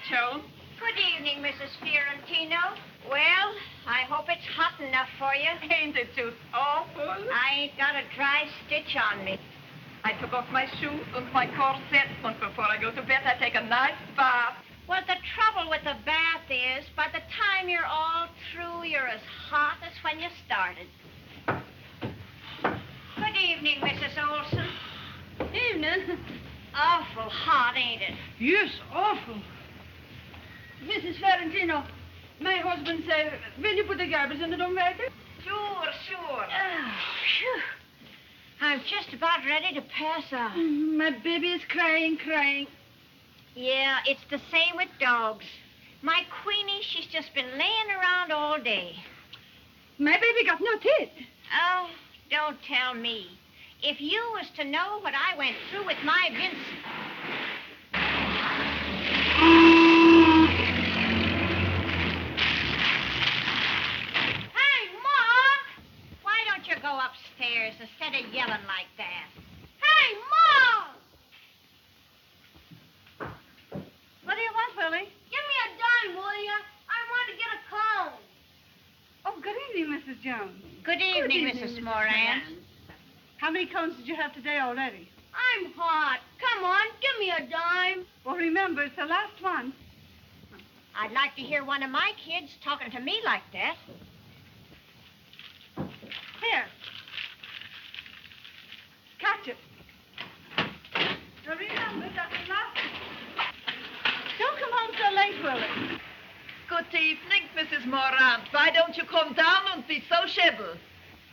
Jones. Good evening, Mrs. Fiorentino. Well, I hope it's hot enough for you. Ain't it just awful? I ain't got a dry stitch on me. I took off my shoes and my corset, and before I go to bed, I take a nice bath. Well, the trouble with the bath is, by the time you're all through, you're as hot as when you started. Good evening, Mrs. Olson. Evening. Awful hot, ain't it? Yes, awful. Mrs. Fiorentino, my husband said, will you put the garbage in the Unwanted? Sure. Phew. I'm just about ready to pass out. My baby is crying. Yeah, it's the same with dogs. My Queenie, she's just been laying around all day. My baby got no teeth. Oh, don't tell me. If you was to know what I went through with my Vincent... You go upstairs instead of yelling like that. Hey, Mom! What do you want, Willie? Give me a dime, will you? I want to get a cone. Oh, good evening, Mrs. Jones. Good evening, Mrs. Moran. How many cones did you have today already? I'm hot. Come on, give me a dime. Well, remember, it's the last one. I'd like to hear one of my kids talking to me like that. Here. Catch it. Now remember, that's the last one. Don't come home so late, Willie. Good evening, Mrs. Morant. Why don't you come down and be sociable?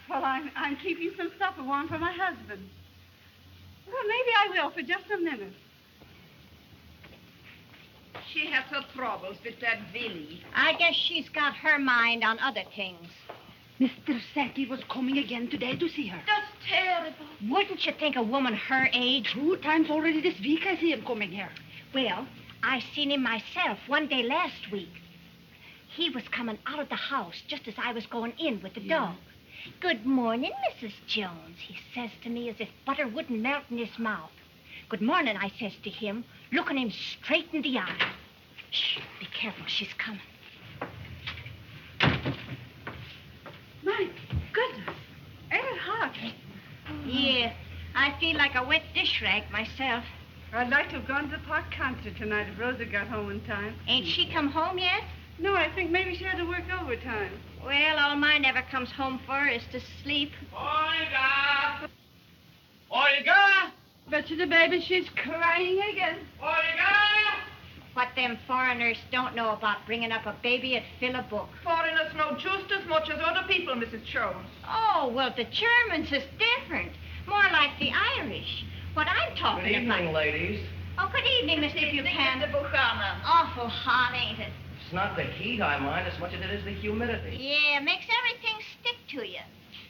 Well, I'm keeping some supper warm for my husband. Well, maybe I will for just a minute. She has her troubles with that Willie. I guess she's got her mind on other things. Mr. Sackey was coming again today to see her. That's terrible. Wouldn't you think a woman her age... 2 times already this week I see him coming here. Well, I seen him myself one day last week. He was coming out of the house just as I was going in with the dog. Good morning, Mrs. Jones, he says to me as if butter wouldn't melt in his mouth. Good morning, I says to him, looking him straight in the eye. Shh, be careful, she's coming. My goodness, ain't it hot? Yeah, I feel like a wet dish rag myself. I'd like to have gone to the park concert tonight if Rosa got home in time. Ain't she come home yet? No, I think maybe she had to work overtime. Well, all mine ever comes home for is to sleep. Olga! Olga! Bet you the baby she's crying again. Olga! What them foreigners don't know about bringing up a baby at fill a book. Foreigners know just as much as other people, Mrs. Jones. Oh, well, the Germans is different. More like the Irish. What I'm talking Good evening, about. ladies. Oh, good evening, Mr. Buchanan. Mr. Buchanan. Awful hot, ain't it? It's not the heat I mind as much as it is the humidity. Yeah, makes everything stick to you.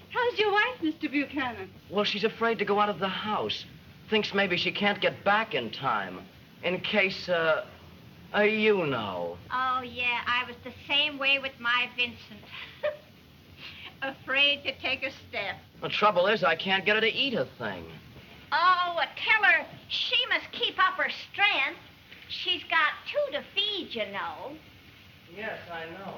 How's your wife, Mr. Buchanan? Well, she's afraid to go out of the house. Thinks maybe she can't get back in time. In case, you know. Oh, yeah, I was the same way with my Vincent. Afraid to take a step. The trouble is, I can't get her to eat a thing. Oh, tell her she must keep up her strength. She's got 2 to feed, you know. Yes, I know.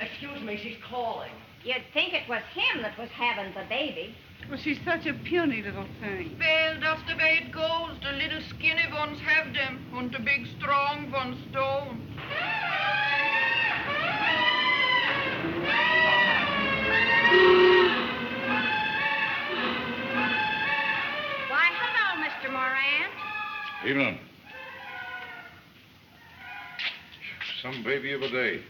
Excuse me, she's calling. You'd think it was him that was having the baby. Well, she's such a puny little thing. Well, that's the way it goes. The little skinny ones have them, and the big strong ones don't. Why, hello, Mr. Moran. Evening. Some baby of a day.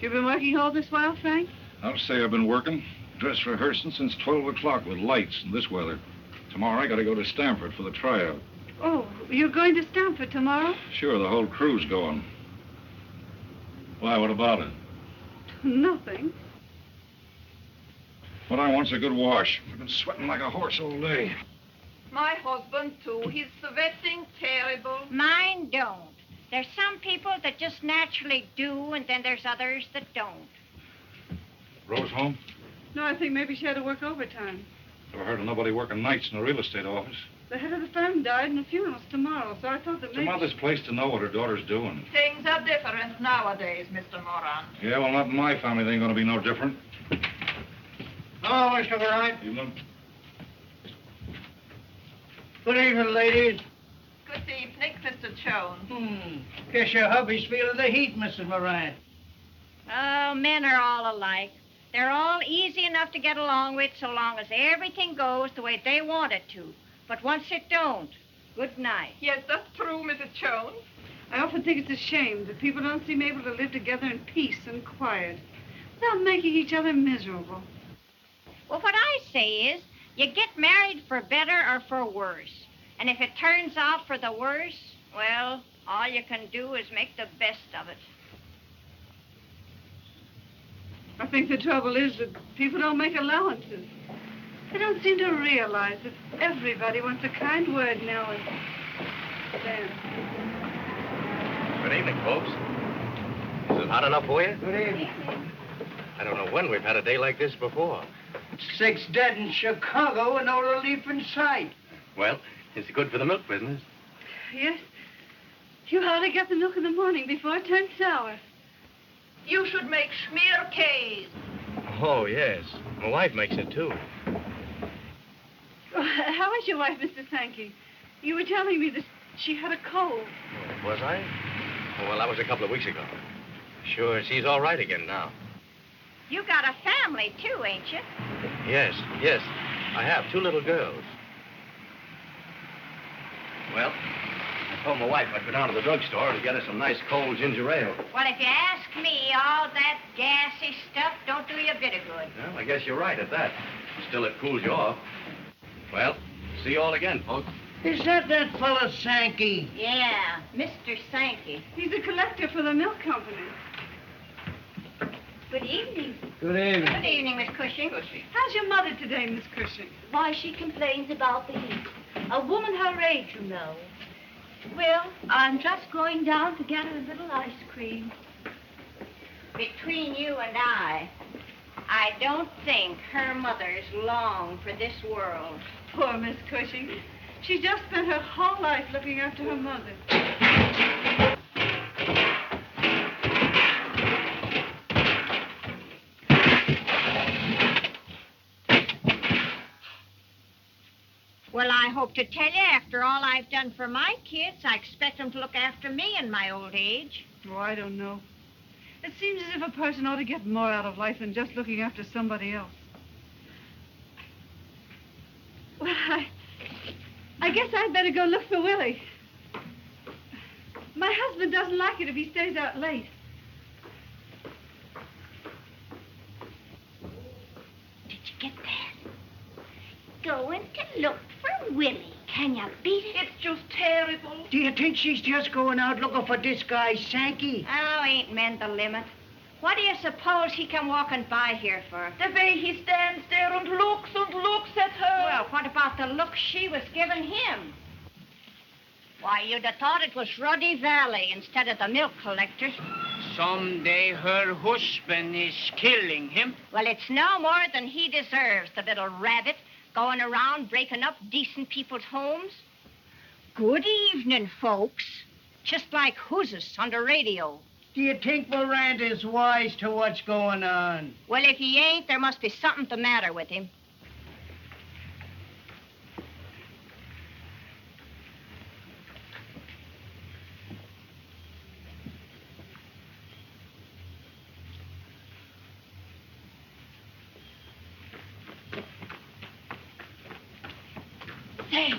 You've been working all this while, Frank? I'll say I've been working. Dress rehearsing since 12 o'clock with lights in this weather. Tomorrow I gotta go to Stamford for the tryout. Oh, you're going to Stamford tomorrow? Sure, the whole crew's going. Why, what about it? Nothing. What I want's a good wash. I've been sweating like a horse all day. My husband, too. He's sweating terrible. Mine don't. There's some people that just naturally do, and then there's others that don't. Rose home? No, I think maybe she had to work overtime. Never heard of nobody working nights in a real estate office. The head of the firm died and the funeral's tomorrow, so I thought that It's maybe... a mother's place to know what her daughter's doing. Things are different nowadays, Mr. Moran. Yeah, well, not in my family. They ain't gonna be no different. Hello, Mr. Wright. Evening. Good evening, ladies. Good evening, Mr. Jones. Guess your hubby's feeling the heat, Mrs. Moran. Oh, men are all alike. They're all easy enough to get along with so long as everything goes the way they want it to. But once it don't, good night. Yes, that's true, Mrs. Jones. I often think it's a shame that people don't seem able to live together in peace and quiet without making each other miserable. Well, what I say is, you get married for better or for worse. And if it turns out for the worse, well, all you can do is make the best of it. I think the trouble is that people don't make allowances. They don't seem to realize that everybody wants a kind word now and then. Good evening, folks. Is it hot enough for you? Good evening. I don't know when we've had a day like this before. 6 dead in Chicago and no relief in sight. Well, it's good for the milk business. Yes? You hardly get the milk in the morning before it turns sour. You should make schmear case. Oh, yes. My wife makes it, too. How is your wife, Mr. Sankey? You were telling me that she had a cold. Was I? Oh, well, that was a couple of weeks ago. Sure, she's all right again now. You got a family, too, ain't you? Yes. I have 2 little girls. Well, I told my wife I'd go down to the drugstore and get her some nice cold ginger ale. Well, if you ask me, all that gassy stuff don't do you a bit of good. Well, I guess you're right at that. Still, it cools you off. Well, see you all again, folks. Is that fella Sankey? Yeah, Mr. Sankey. He's a collector for the milk company. Good evening. Good evening. Good evening, Miss Cushing. How's your mother today, Miss Cushing? Why, she complains about the heat. A woman her age, you know. Well, I'm just going down to get her a little ice cream. Between you and I don't think her mother's long for this world. Poor Miss Cushing. She just spent her whole life looking after her mother. Well, I hope to tell you, after all I've done for my kids, I expect them to look after me in my old age. Oh, I don't know. It seems as if a person ought to get more out of life than just looking after somebody else. Well, I guess I'd better go look for Willie. My husband doesn't like it if he stays out late. Did you get that? Going to look for Willie. Can you beat it? It's just terrible. Do you think she's just going out looking for this guy, Sankey? Oh, ain't men the limit. What do you suppose he come walking by here for? The way he stands there and looks at her. Well, what about the look she was giving him? Why, you'd have thought it was Ruddy Valley instead of the milk collector. Someday her husband is killing him. Well, it's no more than he deserves, the little rabbit, going around breaking up decent people's homes. Good evening, folks. Just like who's on the radio. Do you think Miranda's wise to what's going on? Well, if he ain't, there must be something the matter with him. Say,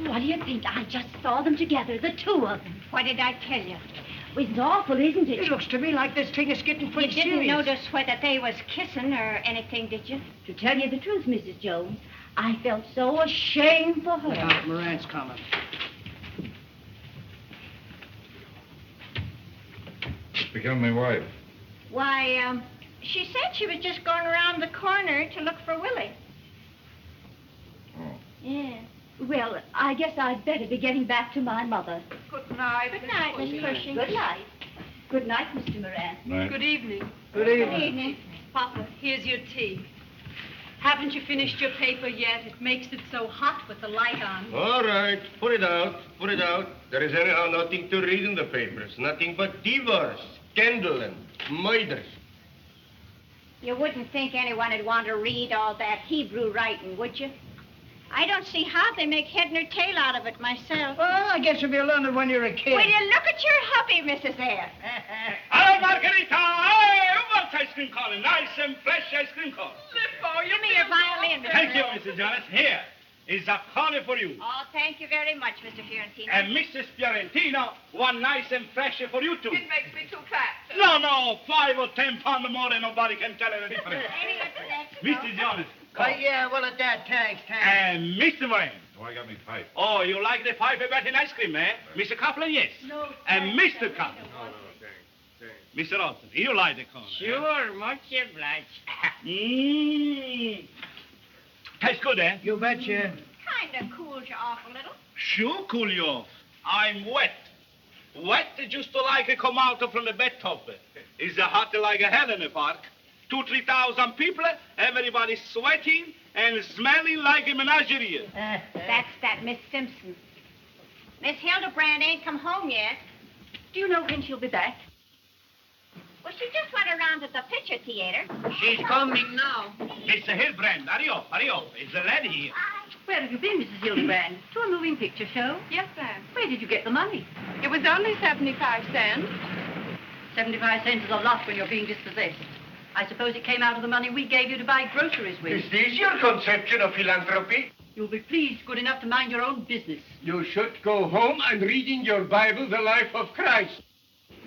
what do you think? I just saw them together, the two of them. What did I tell you? Well, it's awful, isn't it? It looks to me like this thing is getting You pretty didn't serious. notice whether they was kissing or anything, did you? To tell you the truth, Mrs. Jones, I felt so ashamed for her. Look out, Moran's coming. Become my wife. Why, she said she was just going around the corner to look for Willie. Oh. Yeah. Well, I guess I'd better be getting back to my mother. Good night. Good night, Miss Cushing. Good night. Good night, Mr. Moran. Night. Good evening. Good Good evening. evening. Papa, here's your tea. Haven't you finished your paper yet? It makes it so hot with the light on. All right, put it out, put it out. There is anyhow nothing to read in the papers. Nothing but divorce, scandal, and murders. You wouldn't think anyone would want to read all that Hebrew writing, would you? I don't see how they make head nor tail out of it myself. Well, I guess if you learned it when you were a kid. Will you look at your hubby, Mrs. Eyre? Hello, Margarita. Hey, what's ice cream calling? Nice and fresh ice cream cone. Give me your violin, Mr. Thank you, Earl. Mrs. Jones. Here is a corner for you. Oh, thank you very much, Mr. Fiorentino. And Mrs. Fiorentino, one nice and fresh for you, too. It makes me too fat. No, 5 or 10 pounds more and nobody can tell the difference. Mr. Jones. Yeah, well, at that, thanks. And Mr. Moran. Oh, I got me pipe. Oh, you like the pipe better than ice cream, eh? Mr. Kaplan, yes. No. And Mr. Kaplan. No, thanks. Mr. Olson, you like the corn. Sure, much obliged. Mmm. Tastes good, eh? You betcha. Kind of cools you off a little. Sure cool you off. I'm wet. Wet just to like it come out from the bathtub. It's hot like a hell in the park. 2,000-3,000 people, everybody sweating and smelling like a menagerie. That's that Miss Simpson. Miss Hildebrand ain't come home yet. Do you know when she'll be back? Well, she just went around to the picture theater. She's coming now. Mr. Hildebrand, hurry up. It's a lady here. Where have you been, Mrs. Hildebrand? To a moving picture show? Yes, ma'am. Where did you get the money? It was only 75 cents. 75 cents is a lot when you're being dispossessed. I suppose it came out of the money we gave you to buy groceries with. Is this your conception of philanthropy? You'll be pleased, good enough to mind your own business. You should go home and read in your Bible the life of Christ.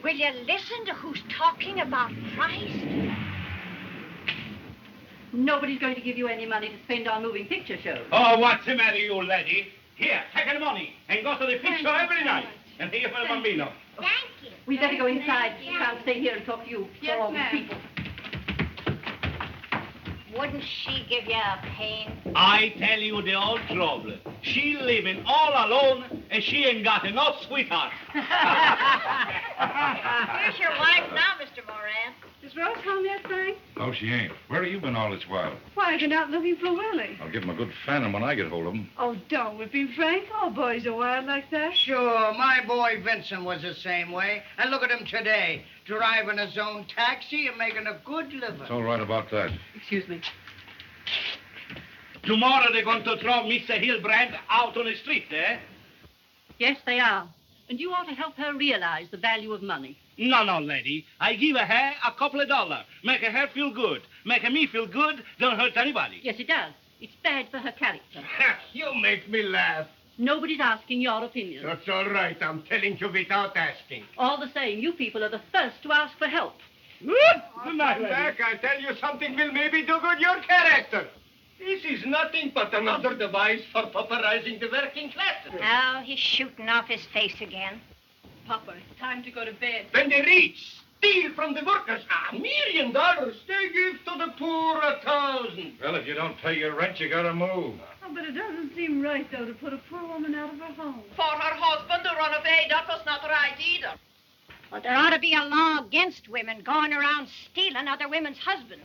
Will you listen to who's talking about Christ? Nobody's going to give you any money to spend on moving picture shows. Oh, what's the matter, you lady? Here, take the money and go to the picture every night. And here for the bambino. Thank you. We'd better go inside. We can't stay here and talk to you Yes, for all these ma'am. people. Wouldn't she give you a pain? I tell you the old trouble. She living all alone and she ain't got no sweetheart. Here's your wife now, Mr. Moran. Is Rose home yet, Frank? No, she ain't. Where have you been all this while? Why, I've been out looking for Willie. I'll give him a good fanning when I get hold of him. Oh, don't whip him, Frank. All boys are wild like that. Sure, my boy Vincent was the same way. And look at him today, driving his own taxi and making a good living. It's all right about that. Excuse me. Tomorrow they're going to throw Mr. Hildebrand out on the street, eh? Yes, they are. And you ought to help her realize the value of money. No, lady. I give her a couple of dollars. Make her feel good. Make me feel good. Don't hurt anybody. Yes, it does. It's bad for her character. You make me laugh. Nobody's asking your opinion. That's all right. I'm telling you without asking. All the same, you people are the first to ask for help. Come back. I tell you something will maybe do good your character. This is nothing but another device for pauperizing the working classes. Oh, he's shooting off his face again. Papa, it's time to go to bed. When the rich steal from the workers $1 million, they give to the poor 1,000. Well, if you don't pay your rent, you gotta move. Oh, but it doesn't seem right, though, to put a poor woman out of her home. For her husband to run away, that was not right either. Well, there ought to be a law against women going around stealing other women's husbands.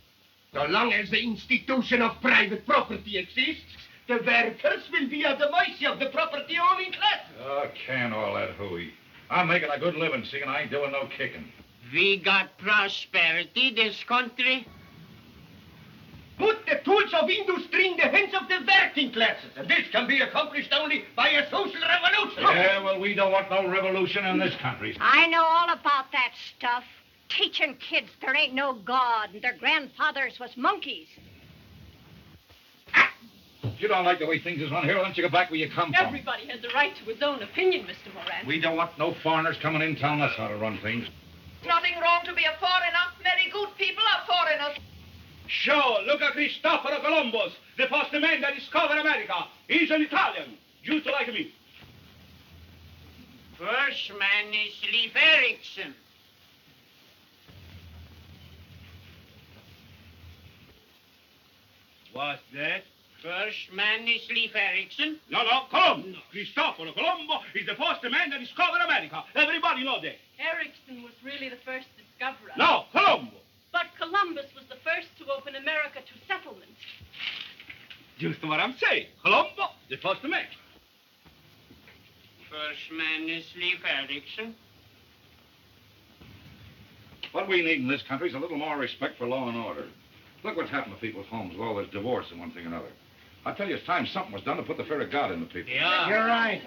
So long as the institution of private property exists, the workers will be at the mercy of the property-owning class. Oh, can all that hooey. I'm making a good living, see, and I ain't doing no kicking. We got prosperity, this country. Put the tools of industry in the hands of the working classes. And this can be accomplished only by a social revolution. Yeah, well, we don't want no revolution in this country. I know all about that stuff. Teaching kids there ain't no God and their grandfathers was monkeys. If you don't like the way things is run here, why don't you go back where you come from? Everybody has the right to his own opinion, Mr. Moran. We don't want no foreigners coming in telling us how to run things. Nothing wrong to be a foreigner. Many good people are foreigners. Sure, look at Cristoforo Columbus, the first man that discovered America. He's an Italian, just like me. First man is Leif Erikson. What's that? First man is Leif Erikson. No, Columbus. Cristoforo Colombo is the first man that discovered America. Everybody know that. Erickson was really the first discoverer. No, Colombo. But Columbus was the first to open America to settlement. Just what I'm saying. Colombo, the first man. First man is Leif Erikson. What we need in this country is a little more respect for law and order. Look what's happened to people's homes with all this divorce and one thing or another. I tell you, it's time something was done to put the fear of God into people. Yeah. You're right.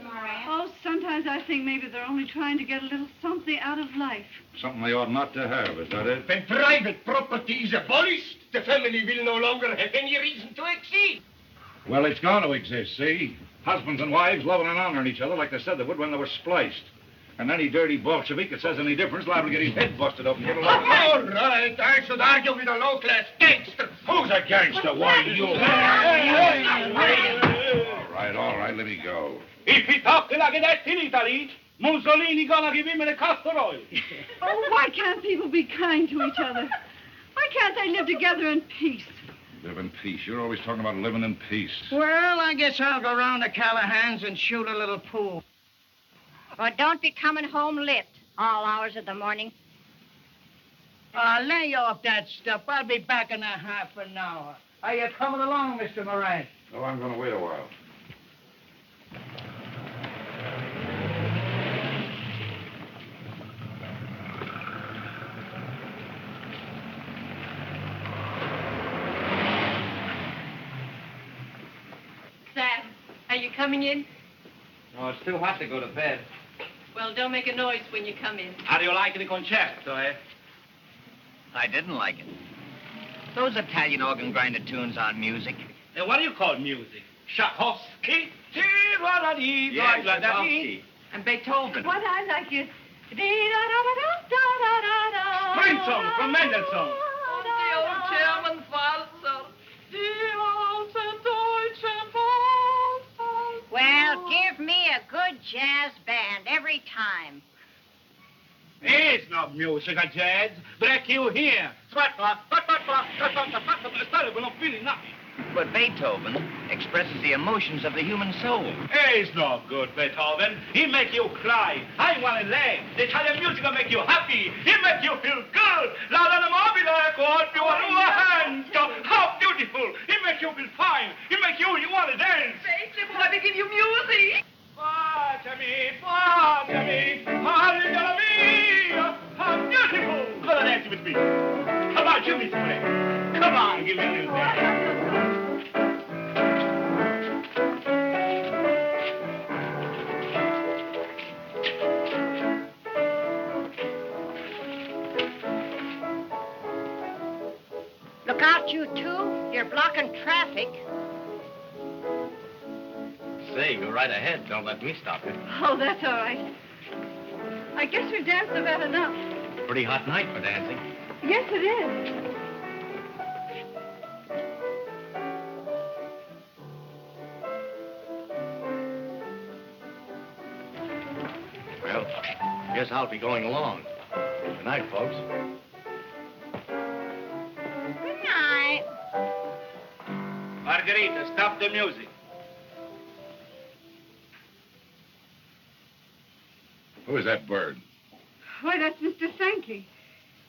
Oh, sometimes I think maybe they're only trying to get a little something out of life. Something they ought not to have, is that it? When private property is abolished, the family will no longer have any reason to exist. Well, it's going to exist, see? Husbands and wives loving and honoring each other like they said they would when they were spliced. And any dirty Bolshevik that says any difference liable to get his head busted open. All right, I should argue with a low-class gangster. Who's a gangster? Why, you... All right, let me go. If he talks like that in Italy, Mussolini gonna give him a castor oil. Oh, why can't people be kind to each other? Why can't they live together in peace? Live in peace. You're always talking about living in peace. Well, I guess I'll go round to Callahan's and shoot a little pool. But don't be coming home lit all hours of the morning. Lay off that stuff. I'll be back in a half an hour. Are you coming along, Mr. Moran? Oh, I'm going to wait a while. Sam, are you coming in? No, it's too hot to go to bed. Well, don't make a noise when you come in. How do you like the concerto, eh? I didn't like it. Those Italian organ grinder tunes aren't music. What do you call music? Tchaikovsky? Yes, Tchaikovsky. And Beethoven. What I like is... Spring song from Mendelssohn. The old German waltzer. Well, give me a good jazz band every time. It's not music, a jazz. Break you here. Sorry, we're not feeling nothing. But Beethoven expresses the emotions of the human soul. It's not good, Beethoven. He make you cry. I want to laugh. The Italian music will make you happy. He make you feel good. La la la mobile, how beautiful. He make you feel fine. He make you want to dance. Let me give you music. Fatemi, hallelujah mia. How beautiful. Come on, dance with me. Come on, give me some play. Come on, give me a little dance. Look out, you two. You're blocking traffic. Say, go right ahead. Don't let me stop you. Oh, that's all right. I guess we danced about enough. Pretty hot night for dancing. Yes, it is. Well, guess I'll be going along. Good night, folks. Good night. Margarita, stop the music. Who is that bird? Why, that's Mr. Sankey.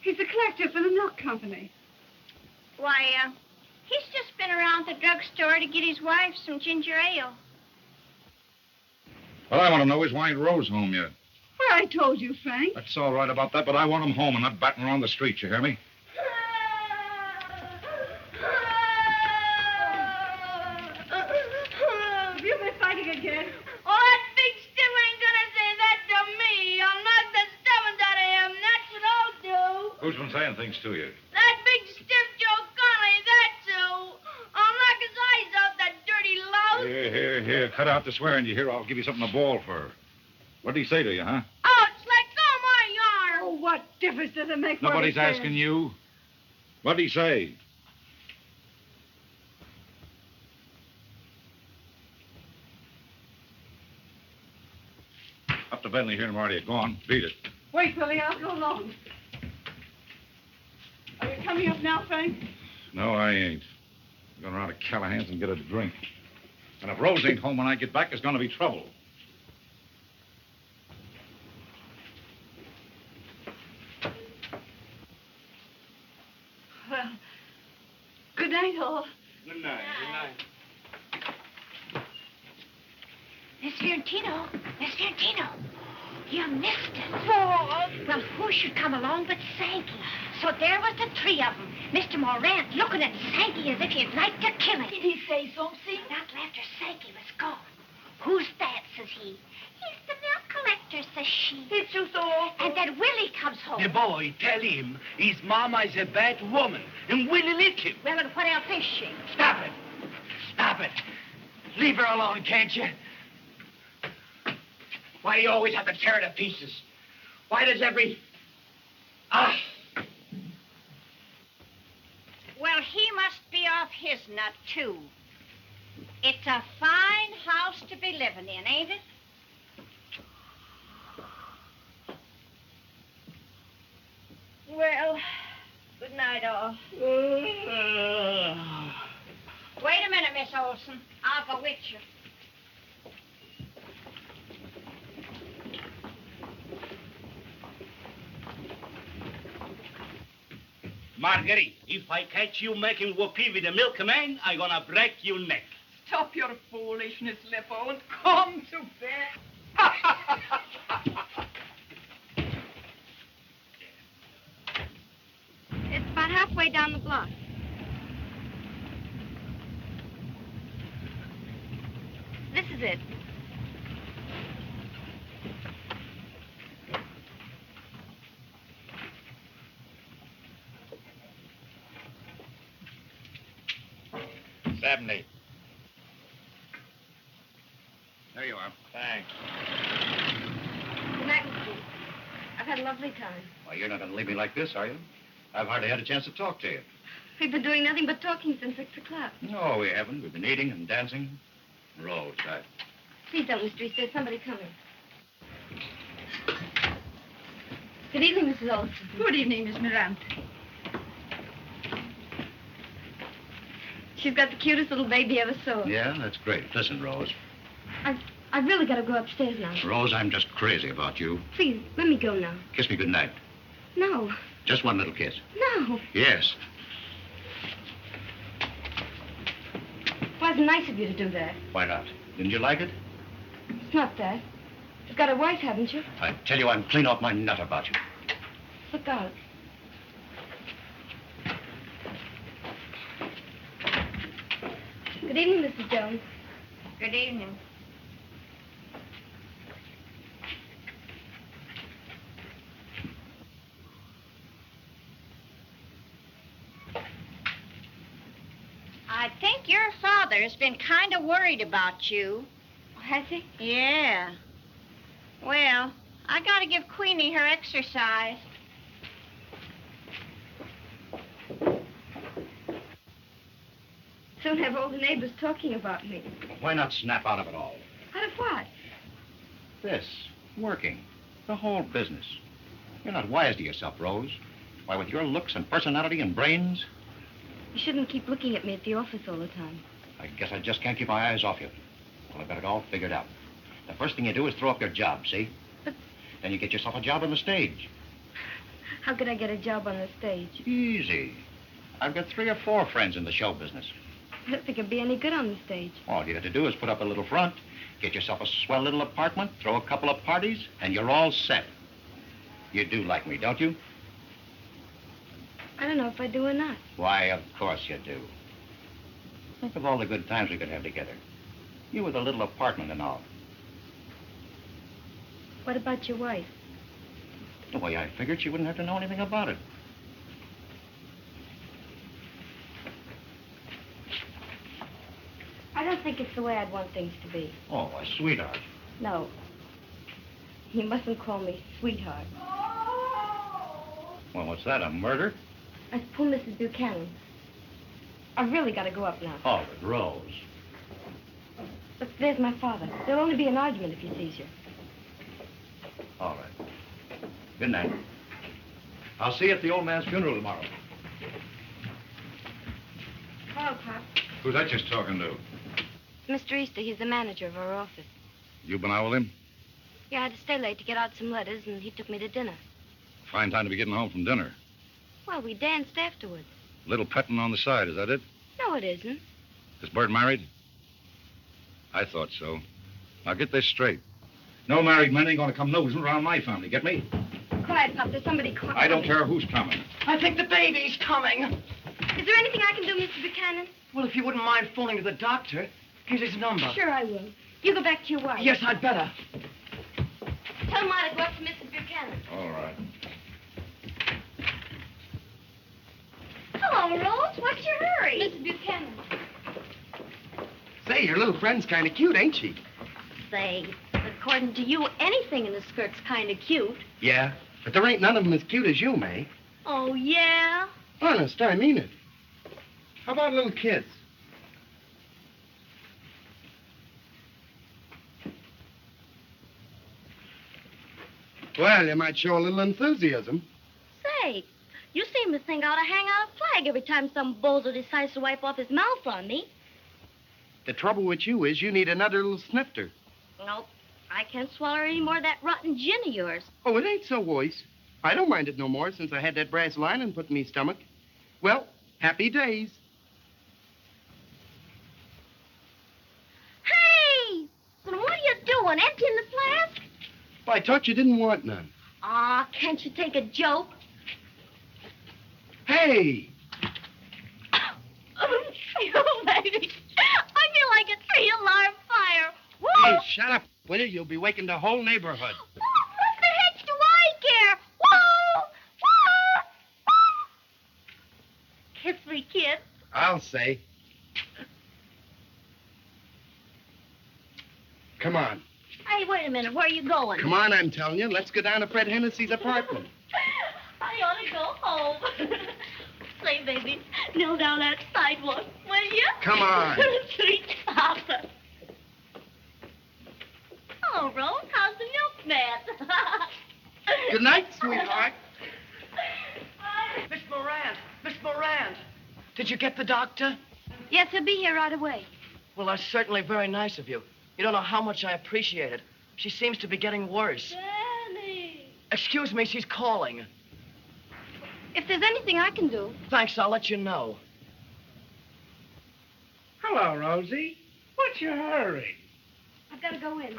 He's a collector for the milk company. Why, he's just been around the drugstore to get his wife some ginger ale. What I want to know is why ain't Rose home yet? Well, I told you, Frank. That's all right about that, but I want him home and not batting around the streets, you hear me? You've been fighting again. Oh, that big stiff ain't gonna say that to me. I'll knock the stuffing out of him. That's what I'll do. Who's been saying things to you? That big stiff Joe Connolly, that's who. I'll knock his eyes out, that dirty louse. Here. Cut out the swearing, you hear? I'll give you something to bawl for. What did he say to you, huh? Oh, it's like all my yarn. Oh, what difference does it make? what he Nobody's says? asking you. What did he say? Up to Bentley here and Marty. Go on. Beat it. Wait, Billy, I'll go along. Are you coming up now, Frank? No, I ain't. I'm going around to Callahan's and get a drink. And if Rose ain't home when I get back, there's going to be trouble. Well, good night, all. Good night. Good night. Miss Fiorentino. You missed it. Well, who should come along but Sankey? So there was the three of them. Mr. Morant looking at Sankey as if he'd like to kill him. Did he say something? Not after Sankey was gone. Who's that, says he. He's the milk collector, says she. It's just awful. And then Willie comes home. The boy, tell him his mama is a bad woman and Willie lick him. Well, and what else is she? Stop it. Stop it. Leave her alone, can't you? Why do you always have to tear her to pieces? Why does every... Well, he must be off his nut, too. It's a fine house to be living in, ain't it? Well, good night, all. Wait a minute, Miss Olson. I'll go with you. Marguerite, if I catch you making whoopee with the milkman, I'm gonna break your neck. Stop your foolishness, Lippo, and come to bed. It's about halfway down the block. This is it. Sidney. There you are. Thanks. Good night, Mr. Keith. I've had a lovely time. Well, you're not going to leave me like this, are you? I've hardly had a chance to talk to you. We've been doing nothing but talking since 6 o'clock. No, we haven't. We've been eating and dancing. Rose, Please don't, Mr. East. There's somebody coming. Good evening, Mrs. Olson. Good evening, Miss Miranda. She's got the cutest little baby ever saw. Yeah, that's great. Listen, Rose. I've really got to go upstairs now. Rose, I'm just crazy about you. Please, let me go now. Kiss me goodnight. No. Just one little kiss. No. Yes. It wasn't nice of you to do that. Why not? Didn't you like it? It's not that. You've got a wife, haven't you? I tell you, I'm clean off my nut about you. Look out. Good evening, Mrs. Jones. Good evening. I think your father's been kind of worried about you. has he? Yeah. Well, I gotta give Queenie her exercise. Soon have all the neighbors talking about me. Why not snap out of it all? Out of what? This. Working. The whole business. You're not wise to yourself, Rose. Why, with your looks and personality and brains, You shouldn't keep looking at me at the office all the time. I guess I just can't keep my eyes off you. Well, I've got it all figured out. The first thing you do is throw up your job, see? But Then you get yourself a job on the stage. how could I get a job on the stage? Easy. I've got 3 or 4 friends in the show business. I don't think I'd be any good on the stage. All you have to do is put up a little front, get yourself a swell little apartment, throw a couple of parties, and you're all set. You do like me, don't you? I don't know if I do or not. Why, of course you do. Think of all the good times we could have together. You with a little apartment and all. What about your wife? The way I figured, she wouldn't have to know anything about it. I don't think it's the way I'd want things to be. Oh, a sweetheart. No. You mustn't call me sweetheart. Well, what's that, a murder? That's poor Mrs. Buchanan. I've really got to go up now. Oh, but Rose. Look, there's my father. There'll only be an argument if he sees you. All right. Good night. I'll see you at the old man's funeral tomorrow. Hello, Pop. Who's that just talking to? Mr. Easter, he's the manager of our office. You been out with him? Yeah, I had to stay late to get out some letters, and he took me to dinner. Fine time to be getting home from dinner. Well, we danced afterwards. Little petting on the side, is that it? No, it isn't. Is Bert married? I thought so. Now get this straight. No married men ain't gonna come nosing around my family, get me? Quiet, Pop. There's somebody coming. I don't care who's coming. I think the baby's coming. Is there anything I can do, Mr. Buchanan? Well, if you wouldn't mind phoning to the doctor, here's his number. Sure, I will. You go back to your wife. Yes, I'd better. Tell Ma to go up to Mrs. Buchanan. All right. Hello, Rose. What's your hurry? Mrs. Buchanan. Say, your little friend's kind of cute, ain't she? Say, according to you, anything in the skirt's kind of cute. Yeah, but there ain't none of them as cute as you, May. Oh, yeah? Honest, I mean it. How about little kids? Well, you might show a little enthusiasm. Say, you seem to think I ought to hang out a flag every time some bozo decides to wipe off his mouth on me. The trouble with you is you need another little snifter. Nope. I can't swallow any more of that rotten gin of yours. Oh, it ain't so worse. I don't mind it no more since I had that brass lining put in me stomach. Well, happy days. Hey! Then what are you doing? Emptying the flask? Well, I thought you didn't want none. Aw, can't you take a joke? Hey! Oh, baby. I feel like a 3-alarm fire. Woo! Hey, shut up, will you? You'll be waking the whole neighborhood. What the heck do I care? Whoa! Whoa! Whoa! Kiss me, kid. I'll say. Come on. Hey, wait a minute. Where are you going? Come on, I'm telling you. Let's go down to Fred Hennessy's apartment. I ought to go home. Say, baby, kneel down that sidewalk, will you? Come on. Sweet Papa. Oh, Rose, how's the milkman? Good night, sweetheart. Miss Moran! Miss Moran! Did you get the doctor? Yes, he'll be here right away. Well, that's certainly very nice of you. You don't know how much I appreciate it. She seems to be getting worse. Danny. Excuse me, she's calling. If there's anything I can do. Thanks, I'll let you know. Hello, Rosie. What's your hurry? I've got to go in.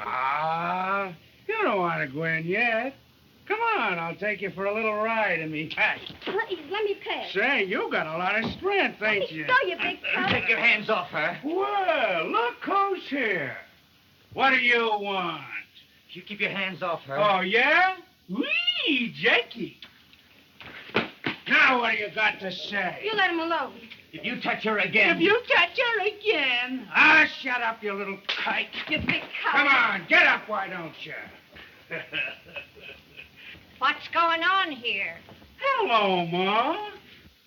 You don't want to go in yet. Come on, I'll take you for a little ride in me hack. Please, let me pass. Say, you got a lot of strength, ain't you? Go, you big cunt. Take your hands off her. Well, look who's here. What do you want? You keep your hands off her. Oh, yeah? Wee, Jakey. Now what do you got to say? You let him alone. If you touch her again... If you touch her again... Ah, shut up, you little kike. You big cow. Come on, get up, why don't you? What's going on here? Hello, Ma.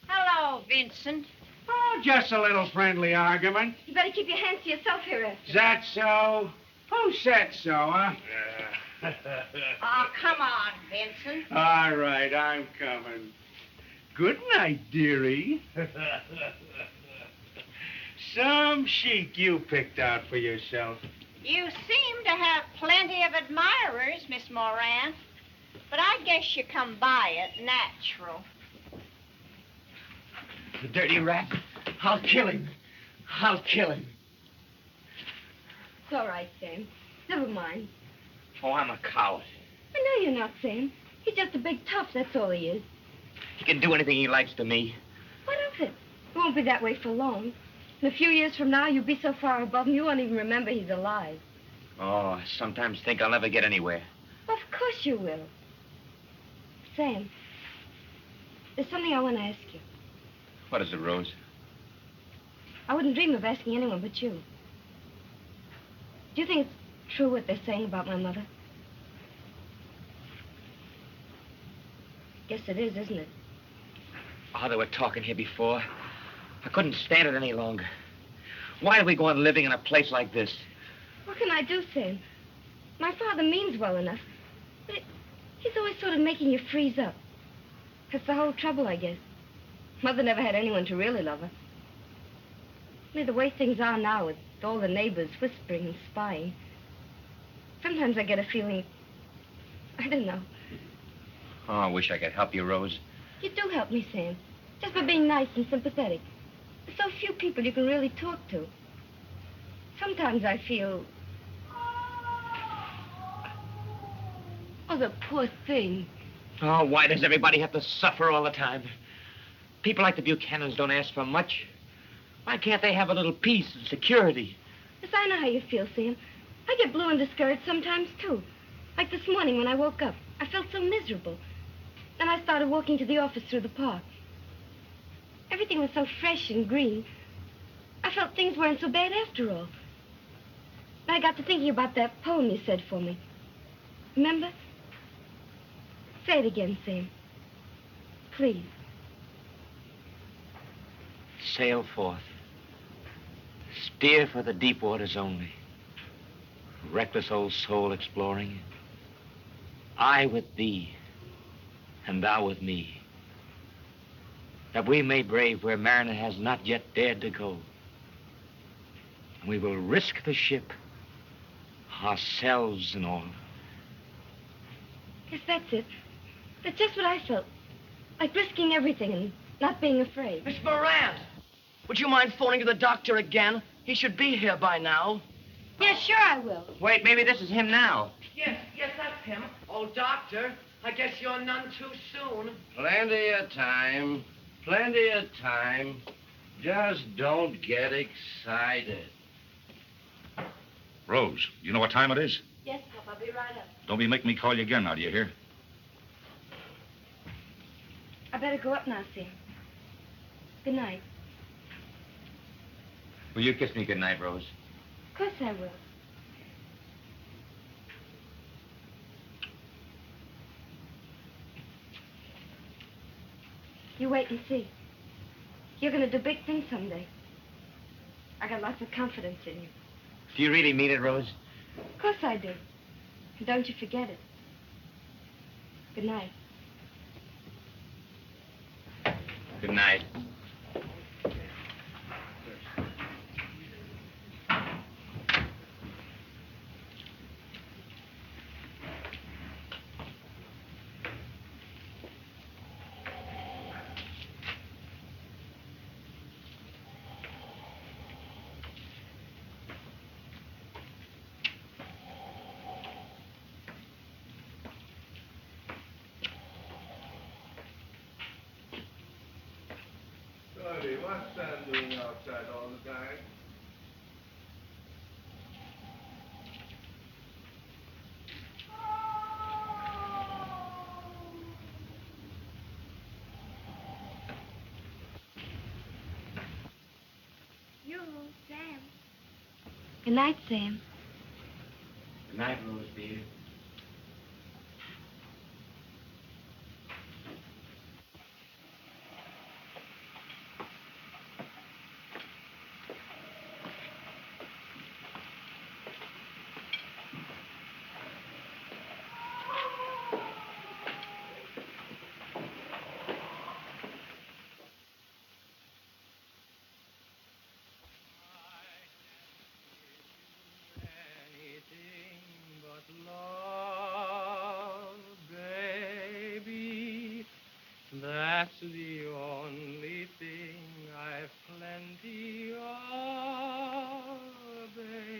Hello, Vincent. Oh, just a little friendly argument. You better keep your hands to yourself here, Esther. Is that so? Who said so, huh? Oh, come on, Vincent. All right, I'm coming. Good night, dearie. Some chic you picked out for yourself. You seem to have plenty of admirers, Miss Moran. But I guess you come by it natural. The dirty rat. I'll kill him. I'll kill him. It's all right, Sam. Never mind. Oh, I'm a coward. I know you're not, Sam. He's just a big tough, that's all he is. He can do anything he likes to me. What of it? It won't be that way for long. In a few years from now, you'll be so far above him, you won't even remember he's alive. Oh, I sometimes think I'll never get anywhere. Well, of course you will. Sam, there's something I want to ask you. What is it, Rose? I wouldn't dream of asking anyone but you. Do you think it's true what they're saying about my mother? Guess it is, isn't it? Oh, they were talking here before. I couldn't stand it any longer. Why are we going living in a place like this? What can I do, Sam? My father means well enough, but he's always sort of making you freeze up. That's the whole trouble, I guess. Mother never had anyone to really love her. Only the way things are now, with all the neighbors whispering and spying, sometimes I get a feeling, I don't know. Oh, I wish I could help you, Rose. You do help me, Sam, just by being nice and sympathetic. There's so few people you can really talk to. Sometimes I feel... Oh, the poor thing. Oh, why does everybody have to suffer all the time? People like the Buchanans don't ask for much. Why can't they have a little peace and security? Yes, I know how you feel, Sam. I get blue and discouraged sometimes, too. Like this morning when I woke up. I felt so miserable. Then I started walking to the office through the park. Everything was so fresh and green. I felt things weren't so bad after all. And I got to thinking about that poem you said for me. Remember? Say it again, Sam. Please. Sail forth. Steer for the deep waters only. Reckless old soul exploring. I with thee, and thou with me. That we may brave where mariner has not yet dared to go. And we will risk the ship, ourselves and all. Yes, that's it. That's just what I felt. Like risking everything and not being afraid. Miss Moran, would you mind phoning to the doctor again? He should be here by now. Yeah, sure I will. Wait, maybe this is him now. Yes, that's him. Oh, doctor, I guess you're none too soon. Plenty of time. Plenty of time. Just don't get excited. Rose, you know what time it is? Yes, Pop, I'll be right up. Don't be making me call you again now, do you hear? I better go up now, Sam. Good night. Will you kiss me goodnight, Rose? Of course I will. You wait and see. You're going to do big things someday. I got lots of confidence in you. Do you really mean it, Rose? Of course I do. And don't you forget it. Good night. Good night. Sonny, what's Sam doing outside all the time? Good night, Sam. Good night, Rose, dear. That's the only thing I've plenty of, baby.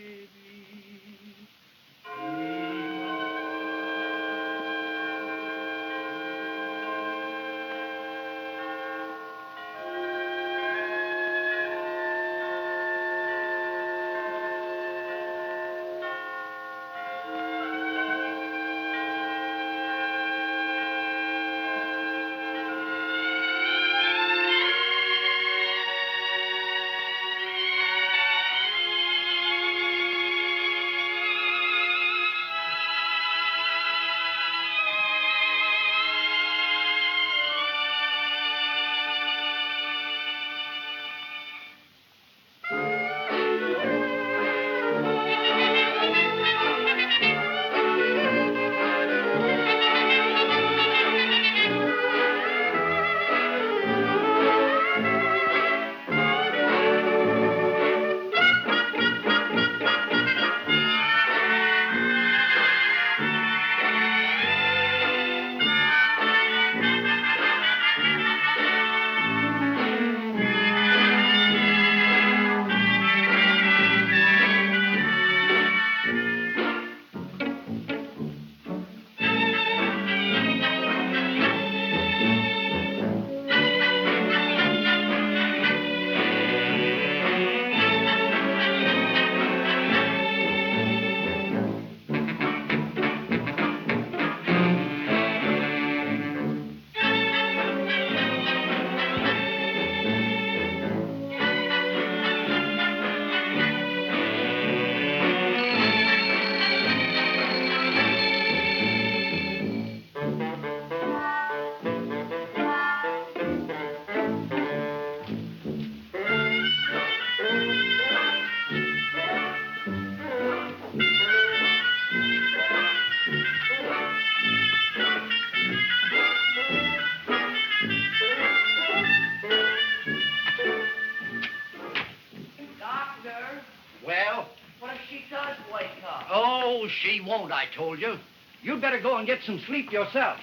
Oh, she won't, I told you. You'd better go and get some sleep yourself.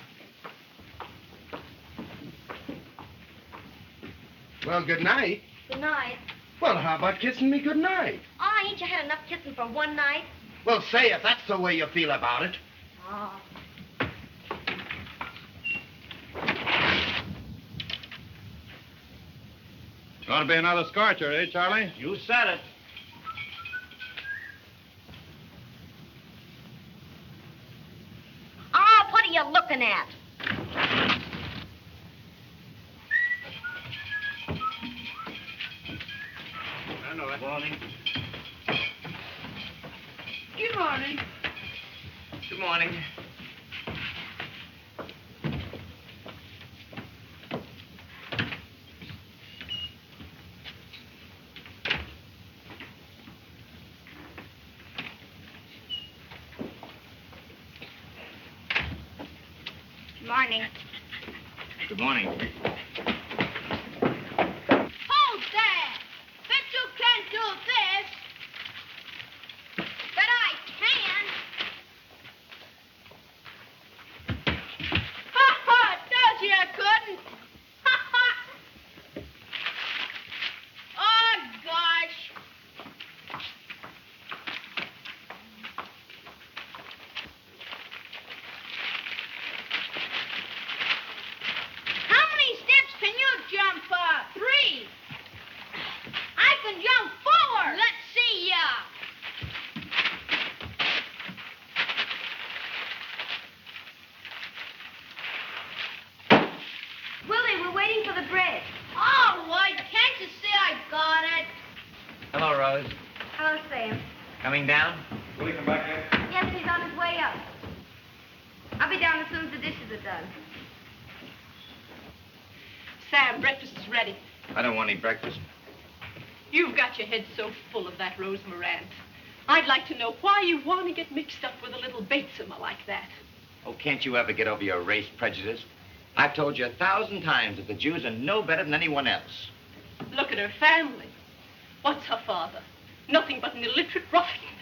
Well, good night. Good night. Well, how about kissing me good night? Oh, ain't you had enough kissing for one night? Well, say if that's the way you feel about it. Oh. Ought to be another scorcher, eh, Charlie? You said it. Oh, what are you looking at? I know it. Morning. Good morning. Good morning. Morning. Good morning. Hold there! Bet you can't do this. But I can. Ha ha! Told you I couldn't. Ha ha! Oh, gosh. How many steps can you jump? 3. I can jump 4. Let's see ya. Willie, we're waiting for the bread. All right, can't you see I got it? Hello, Rose. Hello, Sam. Coming down? Will he come back yet? Yes, he's on his way up. I'll be down as soon as the dishes are done. Sam, breakfast is ready. I don't want any breakfast. You've got your head so full of that Rose Morant. I'd like to know why you want to get mixed up with a little Batesoma like that. Oh, can't you ever get over your race prejudice? I've told you 1,000 times that the Jews are no better than anyone else. Look at her family. What's her father? Nothing but an illiterate ruffian.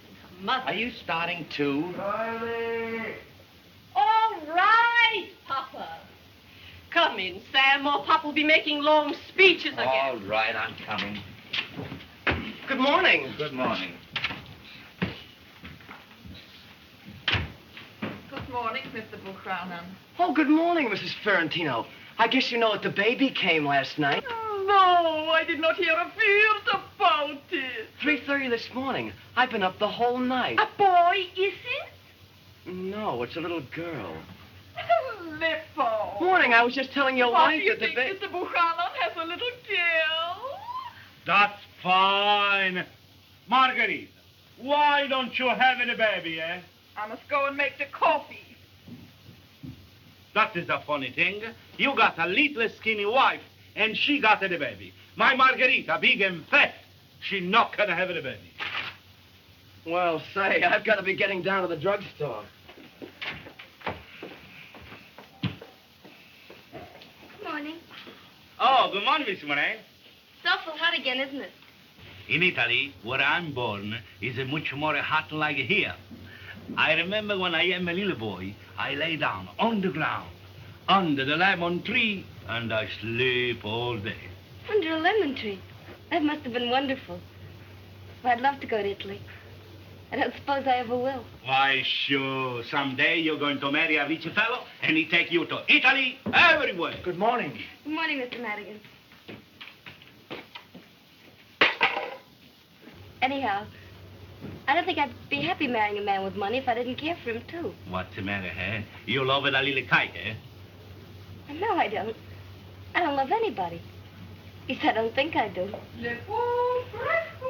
And her mother. Are you starting too? Riley! All right, Papa. Come in, Sam, or Pop will be making long speeches again. All right, I'm coming. Good morning. Good morning. Good morning, Mr. Buchanan. Oh, good morning, Mrs. Ferrantino. I guess you know that the baby came last night. No, I did not hear a word about it. 3:30 this morning. I've been up the whole night. A boy, is it? No, it's a little girl. Lippo. Morning, I was just telling your What wife do you that the think Mr. Buchanan has a little girl? That's fine. Margarita, why don't you have any baby, eh? I must go and make the coffee. That is a funny thing. You got a little skinny wife, and she got a baby. My Margarita, big and fat, she not gonna have a baby. Well, say, I've got to be getting down to the drugstore. Good morning. Oh, good morning, Miss Moran. It's awful hot again, isn't it? In Italy, where I'm born, is much more hot like here. I remember when I am a little boy, I lay down on the ground, under the lemon tree, and I sleep all day. Under a lemon tree. That must have been wonderful. Well, I'd love to go to Italy. I don't suppose I ever will. Why, sure. Someday you're going to marry a rich fellow, and he take you to Italy, everywhere. Good morning. Good morning, Mr. Madigan. Anyhow, I don't think I'd be happy marrying a man with money if I didn't care for him, too. What's the matter, eh? You love a little kike, eh? No, I don't. I don't love anybody. At least I don't think I do.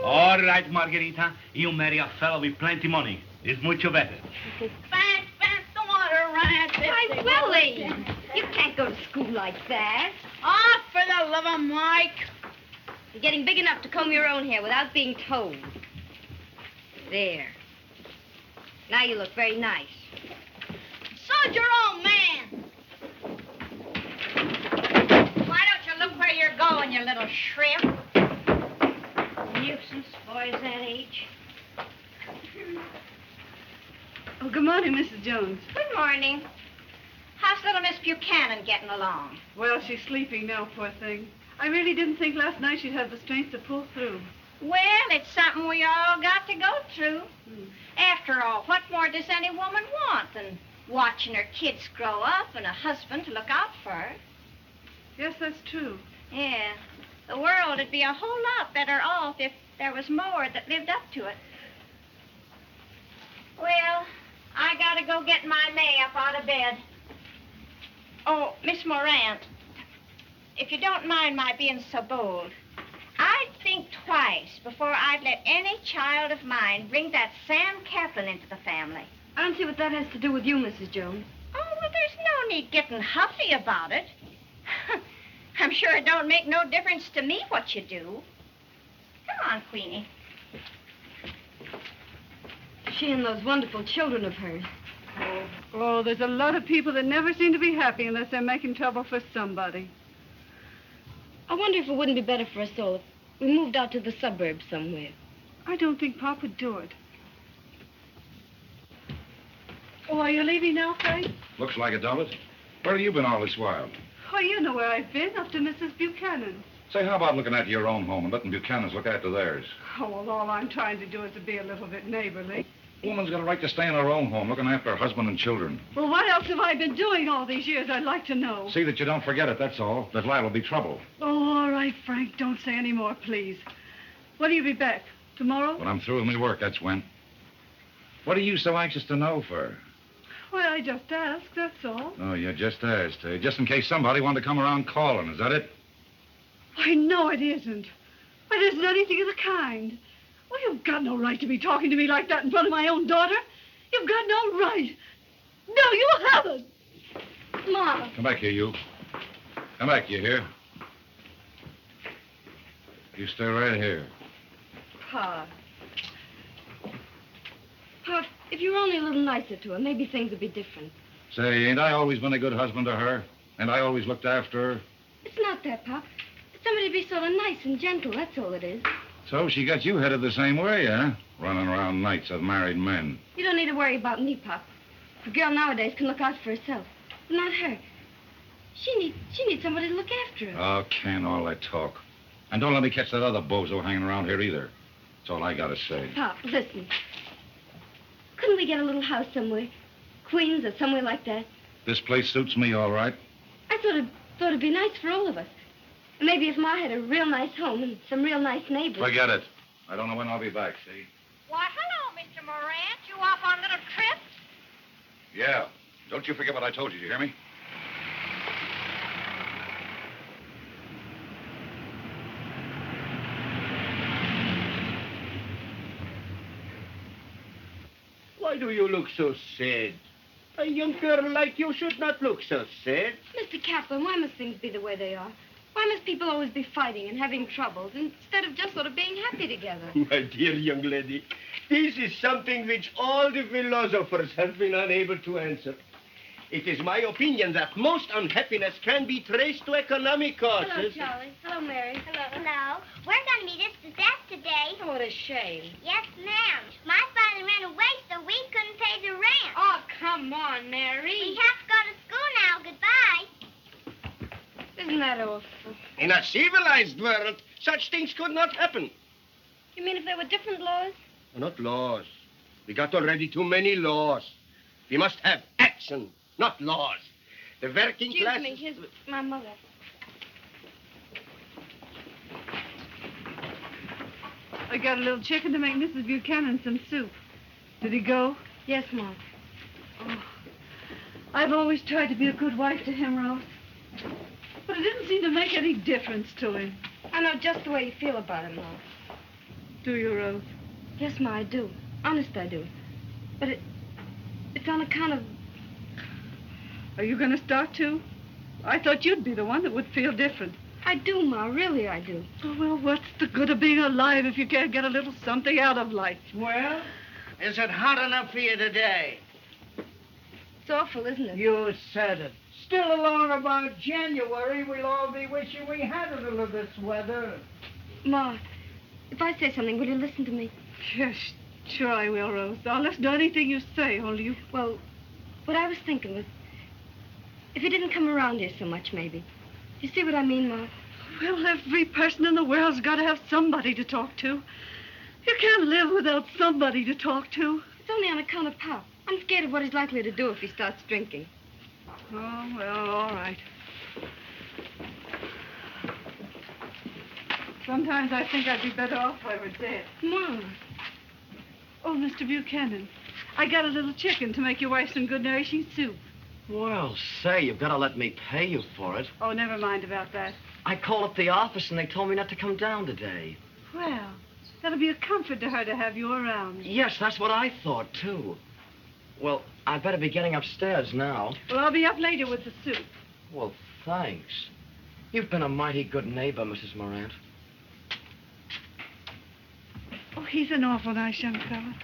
All right, Margarita. You marry a fellow with plenty money. It's much better. Fast, the water right. Why, Willie, you can't go to school like that. Ah, for the love of Mike. You're getting big enough to comb your own hair without being told. There. Now you look very nice. So's your own man. Why don't you look where you're going, you little shrimp? Nuisance, boys that age. Oh, good morning, Mrs. Jones. Good morning. How's little Miss Buchanan getting along? Well, she's sleeping now, poor thing. I really didn't think last night she'd have the strength to pull through. Well, it's something we all got to go through. After all, what more does any woman want than watching her kids grow up and a husband to look out for her? Yes, that's true. Yeah. The world would be a whole lot better off if there was more that lived up to it. Well, I gotta go get my May up out of bed. Oh, Miss Morant, if you don't mind my being so bold, I'd think twice before I'd let any child of mine bring that Sam Kaplan into the family. I don't see what that has to do with you, Mrs. Jones. Oh, well, there's no need getting huffy about it. I'm sure it don't make no difference to me what you do. Come on, Queenie. She and those wonderful children of hers. Oh, there's a lot of people that never seem to be happy unless they're making trouble for somebody. I wonder if it wouldn't be better for us all if we moved out to the suburbs somewhere. I don't think Pop would do it. Oh, are you leaving now, Frank? Looks like it, don't it? Where have you been all this while? Oh, you know where I've been, up to Mrs. Buchanan's. Say, how about looking after your own home and letting Buchanan's look after theirs? Oh, well, all I'm trying to do is to be a little bit neighborly. A woman's got a right to stay in her own home, looking after her husband and children. Well, what else have I been doing all these years? I'd like to know. See that you don't forget it, that's all. That liable be trouble. Oh, all right, Frank. Don't say any more, please. When will you be back? Tomorrow? When I'm through with my work, that's when. What are you so anxious to know for? Well, I just asked, that's all. Oh, you just asked. Just in case somebody wanted to come around calling. Is that it? I know it isn't. Why, there isn't anything of the kind. Oh, you've got no right to be talking to me like that in front of my own daughter. You've got no right. No, you haven't. Ma. Come back here, you. Come back, you hear? You stay right here. Pa. Pa, if you were only a little nicer to her, maybe things would be different. Say, ain't I always been a good husband to her? And I always looked after her? It's not that, Pop. It's somebody to be sort of nice and gentle, that's all it is. So she got you headed the same way, huh? Running around nights with married men. You don't need to worry about me, Pop. A girl nowadays can look out for herself, but not her. She needs somebody to look after her. Oh, Ken, all that talk. And don't let me catch that other bozo hanging around here either. That's all I gotta say. Pop, listen. Couldn't we get a little house somewhere? Queens or somewhere like that? This place suits me all right. I thought it'd be nice for all of us. And maybe if Ma had a real nice home and some real nice neighbors. Forget it. I don't know when I'll be back, see? Why, hello, Mr. Morant. You off on a little trip? Yeah. Don't you forget what I told you. You hear me? Why do you look so sad? A young girl like you should not look so sad. Mr. Kaplan, why must things be the way they are? Why must people always be fighting and having troubles instead of just sort of being happy together? My dear young lady, this is something which all the philosophers have been unable to answer. It is my opinion that most unhappiness can be traced to economic causes. Hello, Charlie. Hello, Mary. Hello. Hello. We're going to meet at the desk today. Oh, what a shame. Yes, ma'am. My father ran away, so we couldn't pay the rent. Oh, come on, Mary. We have to go to school now. Goodbye. Isn't that awful? In a civilized world, such things could not happen. You mean if there were different laws? Not laws. We got already too many laws. We must have action, not laws. The working class... Excuse me, here's my mother. I got a little chicken to make Mrs. Buchanan some soup. Did he go? Yes, Mom. Oh, I've always tried to be a good wife to him, Rose. But it didn't seem to make any difference to him. I know just the way you feel about him, Mom. Do you, Rose? Yes, Ma, I do. Honest, I do. But it's on account of... Are you going to start too? I thought you'd be the one that would feel different. I do, Ma. Really, I do. Oh, well, what's the good of being alive if you can't get a little something out of life? Well, is it hot enough for you today? It's awful, isn't it? You said it. Still along about January, we'll all be wishing we had a little of this weather. Ma, if I say something, will you listen to me? Yes, sure I will, Rose. I'll listen to anything you say, only you... Well, what I was thinking was, if you didn't come around here so much, maybe. You see what I mean, Ma? Well, every person in the world's got to have somebody to talk to. You can't live without somebody to talk to. It's only on account of Pop. I'm scared of what he's likely to do if he starts drinking. Oh, well, all right. Sometimes I think I'd be better off if I were dead. Mom. Oh, Mr. Buchanan, I got a little chicken to make your wife some good nourishing soup. Well, say, you've got to let me pay you for it. Oh, never mind about that. I called up the office and they told me not to come down today. Well, that'll be a comfort to her to have you around. Yes, that's what I thought, too. Well, I'd better be getting upstairs now. Well, I'll be up later with the soup. Well, thanks. You've been a mighty good neighbor, Mrs. Morant. Oh, he's an awful nice young fellow.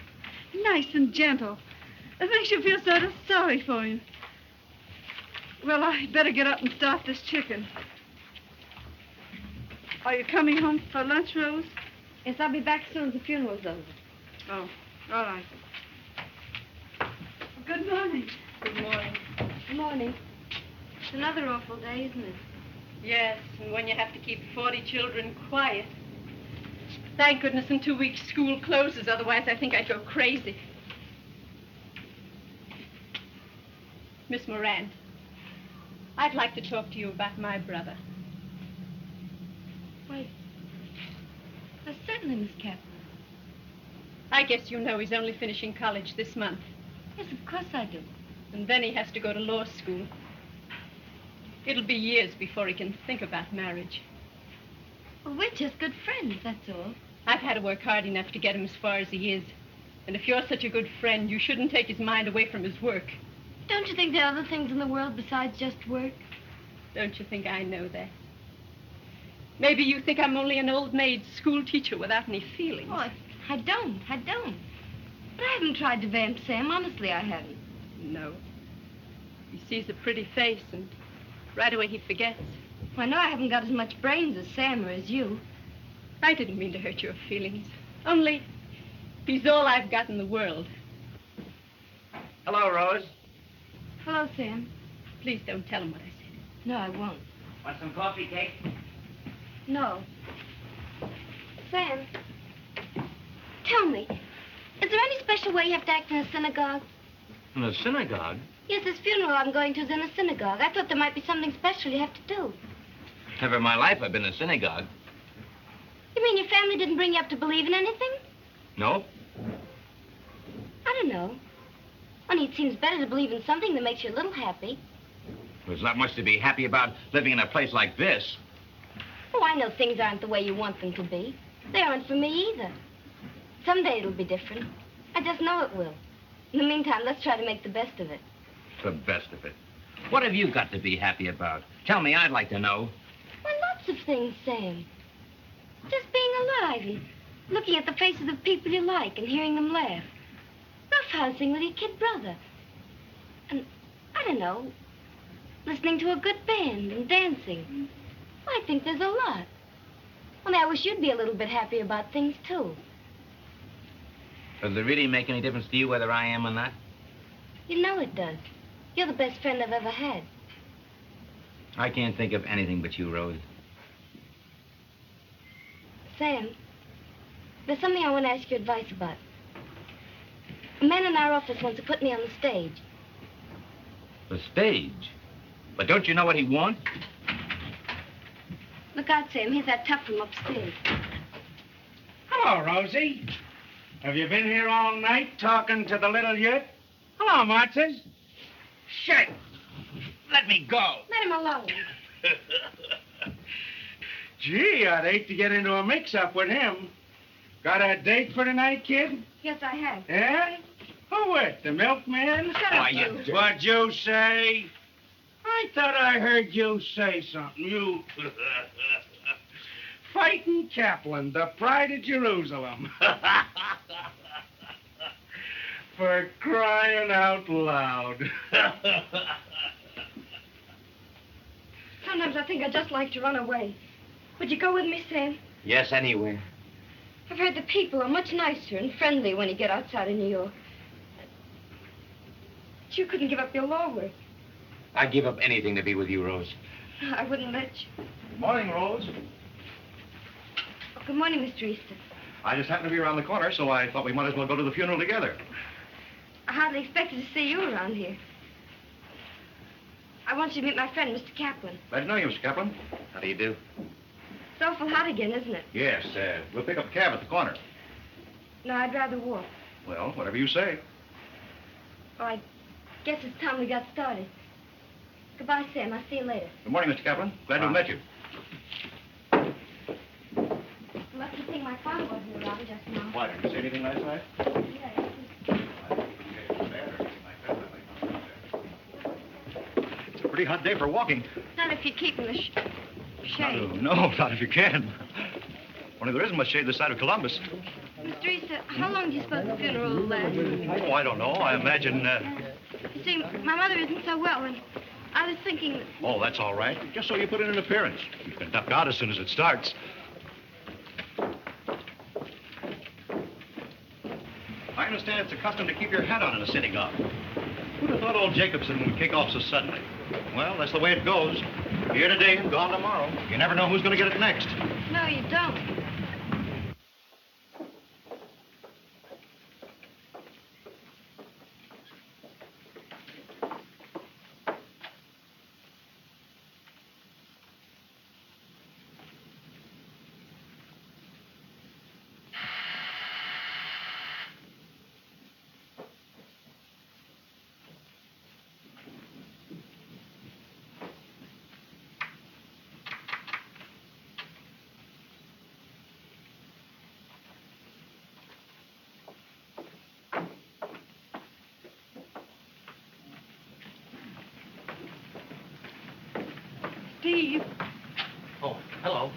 Nice and gentle. It makes you feel sort of sorry for him. Well, I'd better get up and start this chicken. Are you coming home for lunch, Rose? Yes, I'll be back as soon as the funeral's over. Oh, all right. Good morning. Good morning. Good morning. It's another awful day, isn't it? Yes, and when you have to keep 40 children quiet. Thank goodness in 2 weeks school closes, otherwise I think I'd go crazy. Miss Morant, I'd like to talk to you about my brother. Why, certainly, Miss Kaplan. I guess you know he's only finishing college this month. Yes, of course I do. And then he has to go to law school. It'll be years before he can think about marriage. Well, we're just good friends, that's all. I've had to work hard enough to get him as far as he is. And if you're such a good friend, you shouldn't take his mind away from his work. Don't you think there are other things in the world besides just work? Don't you think I know that? Maybe you think I'm only an old maid school teacher without any feelings. Oh, I don't. But I haven't tried to vamp Sam. Honestly, I haven't. No. He sees a pretty face, and right away he forgets. Well, I know I haven't got as much brains as Sam or as you. I didn't mean to hurt your feelings. Only, he's all I've got in the world. Hello, Rose. Hello, Sam. Please don't tell him what I said. No, I won't. Want some coffee, Kate? No. Sam, tell me, is there any special way you have to act in a synagogue? In a synagogue? Yes, this funeral I'm going to is in a synagogue. I thought there might be something special you have to do. Never in my life I've been in a synagogue. You mean your family didn't bring you up to believe in anything? No. I don't know. Only it seems better to believe in something that makes you a little happy. There's not much to be happy about living in a place like this. Oh, I know things aren't the way you want them to be. They aren't for me either. Someday it'll be different. I just know it will. In the meantime, let's try to make the best of it. The best of it. What have you got to be happy about? Tell me, I'd like to know. Well, lots of things, Sam. Just being alive and looking at the faces of people you like and hearing them laugh. Roughhousing with your kid brother. And, I don't know, listening to a good band and dancing. I think there's a lot. Only I wish you'd be a little bit happy about things, too. Does it really make any difference to you whether I am or not? You know it does. You're the best friend I've ever had. I can't think of anything but you, Rose. Sam, there's something I want to ask your advice about. A man in our office wants to put me on the stage. The stage? But don't you know what he wants? Look out, Sam. Here's that tough from upstairs. Hello, Rosie. Have you been here all night talking to the little yurt? Hello, Martins. Shit! Let me go. Let him alone. Gee, I'd hate to get into a mix-up with him. Got a date for tonight, kid? Yes, I have. Yeah? Who with? The milkman? Shut up, you. What'd you say? I thought I heard you say something. You... Fighting Kaplan, the pride of Jerusalem. For crying out loud. Sometimes I think I'd just like to run away. Would you go with me, Sam? Yes, anywhere. I've heard the people are much nicer and friendly when you get outside of New York. But you couldn't give up your law work. I'd give up anything to be with you, Rose. I wouldn't let you. Good morning, Rose. Oh, good morning, Mr. Easton. I just happened to be around the corner, so I thought we might as well go to the funeral together. I hardly expected to see you around here. I want you to meet my friend, Mr. Kaplan. Glad to know you, Mr. Kaplan. How do you do? It's awful hot again, isn't it? Yes, we'll pick up a cab at the corner. No, I'd rather walk. Well, whatever you say. Oh, I guess it's time we got started. Goodbye, Sam. I'll see you later. Good morning, Mr. Kaplan. Glad to have met you. Lucky thing my father wasn't around just now. Why, did you say anything last night? Yeah. It's a pretty hot day for walking. Not if you're keeping the shade. No, not if you can. Only there isn't much shade this side of Columbus. Mr. Easter, how long do you suppose the funeral will last? Oh, I don't know. I imagine... You see, my mother isn't so well, and I was thinking... Oh, that's all right. Just so you put in an appearance. You can duck out as soon as it starts. I understand it's a custom to keep your hat on in a synagogue. Who'd have thought old Jacobson would kick off so suddenly? Well, that's the way it goes. Here today and gone tomorrow. You never know who's going to get it next. No, you don't. leave. Oh, hello.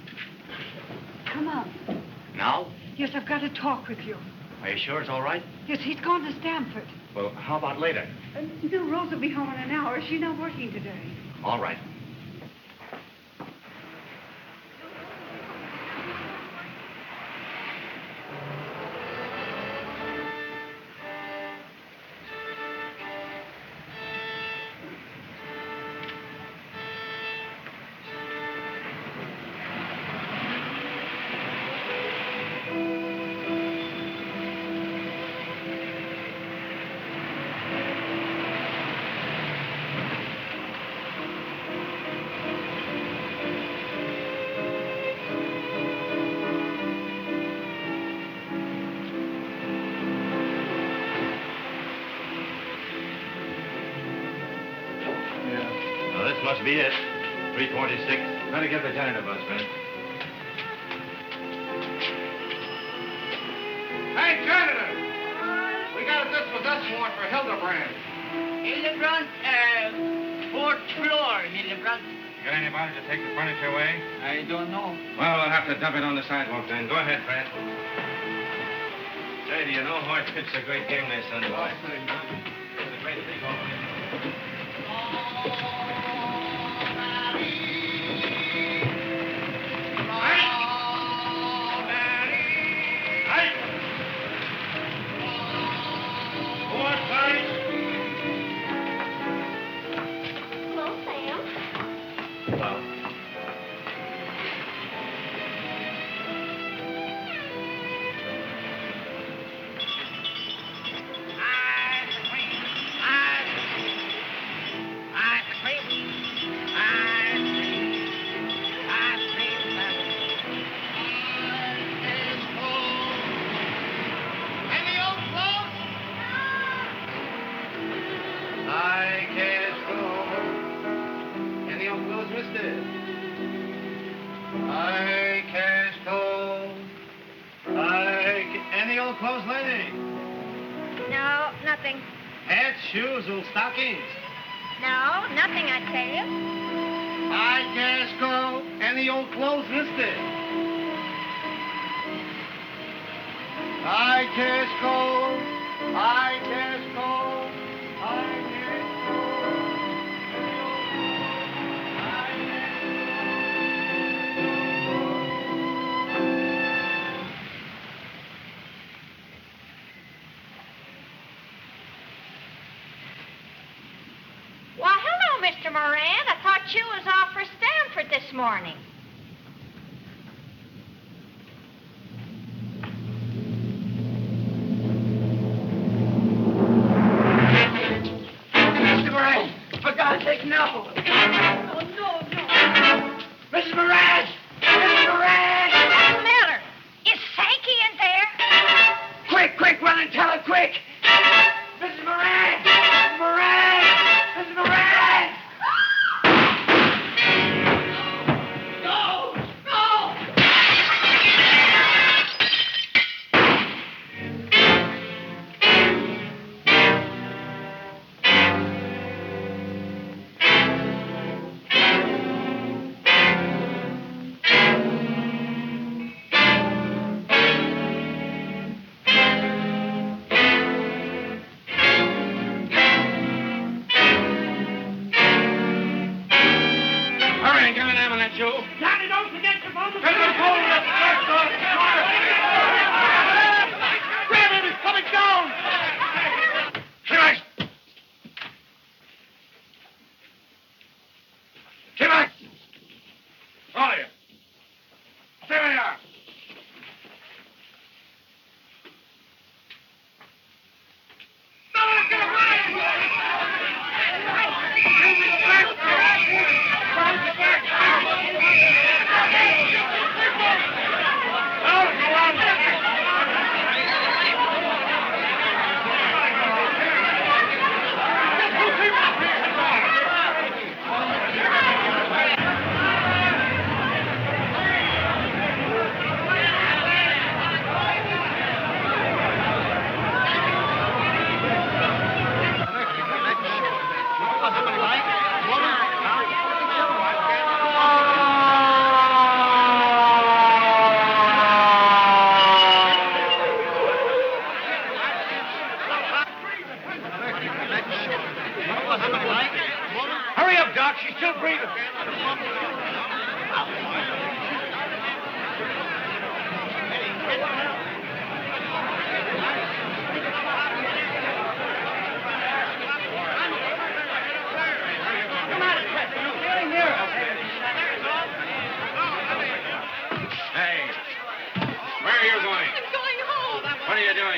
Come on. Now? Yes, I've got to talk with you. Are you sure it's all right? Yes, he's gone to Stamford. Well, how about later? No, Rose will be home in an hour. She's not working today. All right. This must be it. 346. Better get the janitor bus, man. Hey, janitor! We got a dispossession warrant for Hildebrand. Hillebrand, fourth floor, Hillebrand. Got anybody to take the furniture away? I don't know. Well, we'll have to dump it on the sidewalk then. Go ahead, Fred. Say, do you know Hoyt pitched a great game there Sunday night? It was a great thing over there. Hello, Sam. Hello. Any old clothes, lady? No, nothing. Hats, shoes, or stockings? No, nothing, I tell you. I can't go. Any old clothes, mister? I can't go. I can't go. I can't go. Why, hello, Mr. Moran. I thought you was off for Stamford this morning. Mr. Moran, for God's sake, no. Oh, no. Mrs. Moran! Mrs. Moran! What's the matter? Is Sankey in there? Quick, run and tell her, quick! Mrs. Moran! Mrs. Moran! Mrs. Moran! No!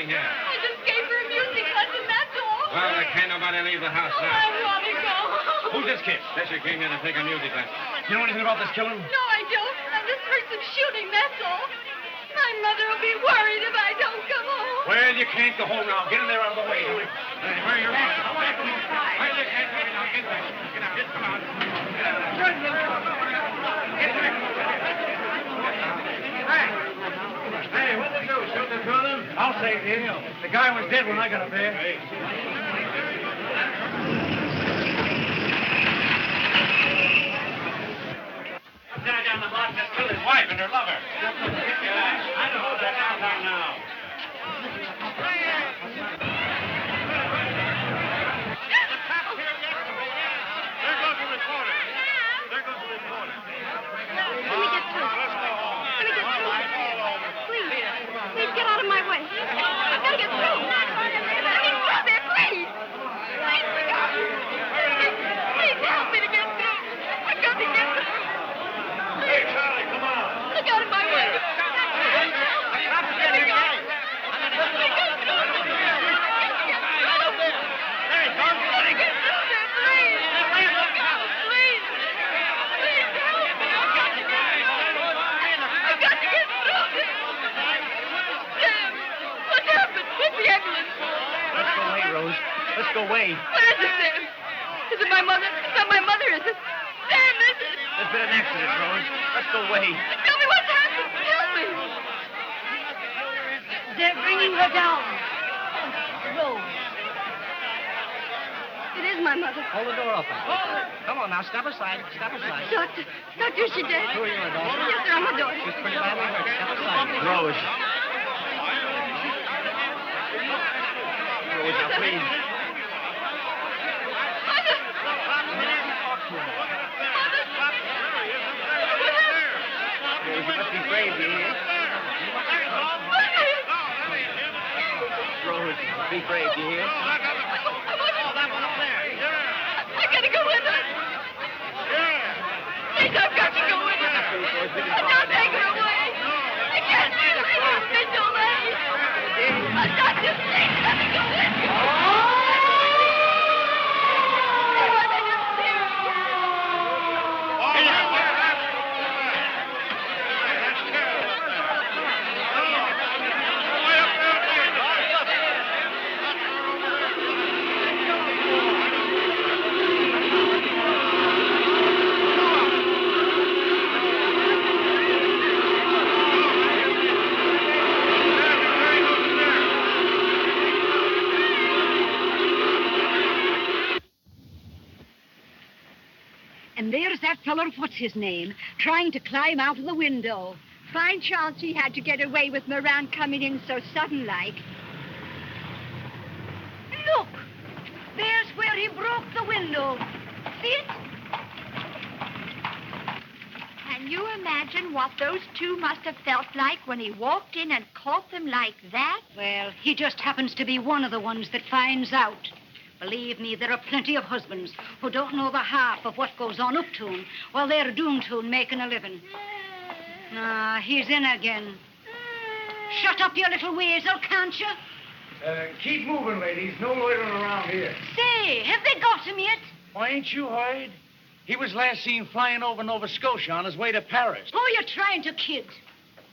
doing here? I just gave her a music lesson, that's all. Well, can't nobody leave the house now. I want to go. Who's this kid? Fisher came here to take a music lesson. You know anything about this killing? No, I don't. I just heard some shooting, that's all. My mother will be worried if I don't come home. Well, you can't go home now. Get in there out of the way. Hey, where are you going? Well, you can't go now. Get there. Get out. Get come out. Hey, what did they do? Shoot the two of them? I'll say it did. The guy was dead when I got up there. Some guy down the block just killed his wife and her lover. Yeah, I know that downtown now. There goes the reporter. There goes the reporter. Let me get through. Let me get through. Please get out of my way. I've got to get through. Let me through there, please. Please help me to get through. I've got to get through. Hey, Charlie, come on. Look out of my way. Let me go. Let's go away. What is it, Sam? Is it my mother? It's not my mother, is it? Sam, is it? There's been an accident, Rose. Let's go away. Tell me what's happened. Tell me. They're bringing her down. Rose. It is my mother. Hold the door open. Come on now, step aside. Step aside. Doctor, is she dead? Who are you, her daughter? Yes, sir, I'm her daughter. She's pretty badly hurt. Step aside. Rose. Rose, now please. Rose, you must be brave, do you hear? Rose, be brave, do you hear? I gotta go with her. Please, I've got to go with her. Don't take her away. I can't do this. It's too late. Doctor, please, let me go with you. And there's that feller, what's his name, trying to climb out of the window. Fine chance he had to get away with Moran coming in so sudden-like. Look! There's where he broke the window. See it? Can you imagine what those two must have felt like when he walked in and caught them like that? Well, he just happens to be one of the ones that finds out. Believe me, there are plenty of husbands who don't know the half of what goes on up to 'em while they're doomed to making a living. Ah, he's in again. Shut up, you little weasel, can't you? Keep moving, ladies. No loitering around here. Say, have they got him yet? Why, ain't you heard? He was last seen flying over Nova Scotia on his way to Paris. Who are you trying to kid?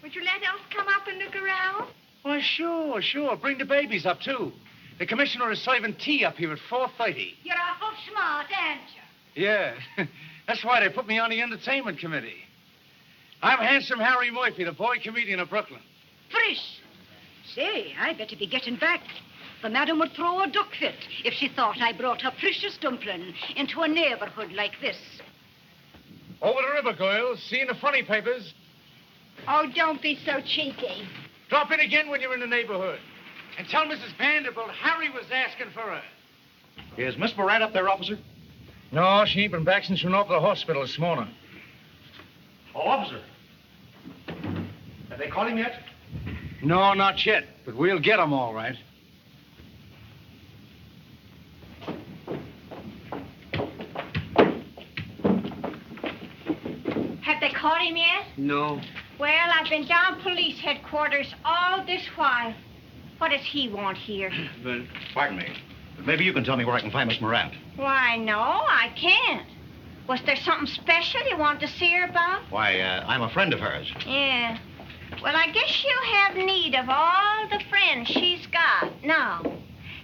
Would you let us come up and look around? Why, sure. Bring the babies up, too. The commissioner is serving tea up here at 4:30. You're awful smart, aren't you? Yeah. That's why they put me on the entertainment committee. I'm Handsome Harry Murphy, the boy comedian of Brooklyn. Frisch. Say, I better be getting back. The madam would throw a duck fit if she thought I brought her precious dumpling into a neighborhood like this. Over the river, girls. Seeing the funny papers. Oh, don't be so cheeky. Drop in again when you're in the neighborhood. And tell Mrs. Vanderbilt Harry was asking for her. Is Miss Moran up there, officer? No, she ain't been back since she went off to the hospital this morning. Oh, officer. Have they caught him yet? No, not yet. But we'll get him all right. Have they caught him yet? No. Well, I've been down police headquarters all this while. What does he want here? Well, pardon me. Maybe you can tell me where I can find Miss Morant. Why, no, I can't. Was there something special you wanted to see her about? Why, I'm a friend of hers. Yeah. Well, I guess she'll have need of all the friends she's got now.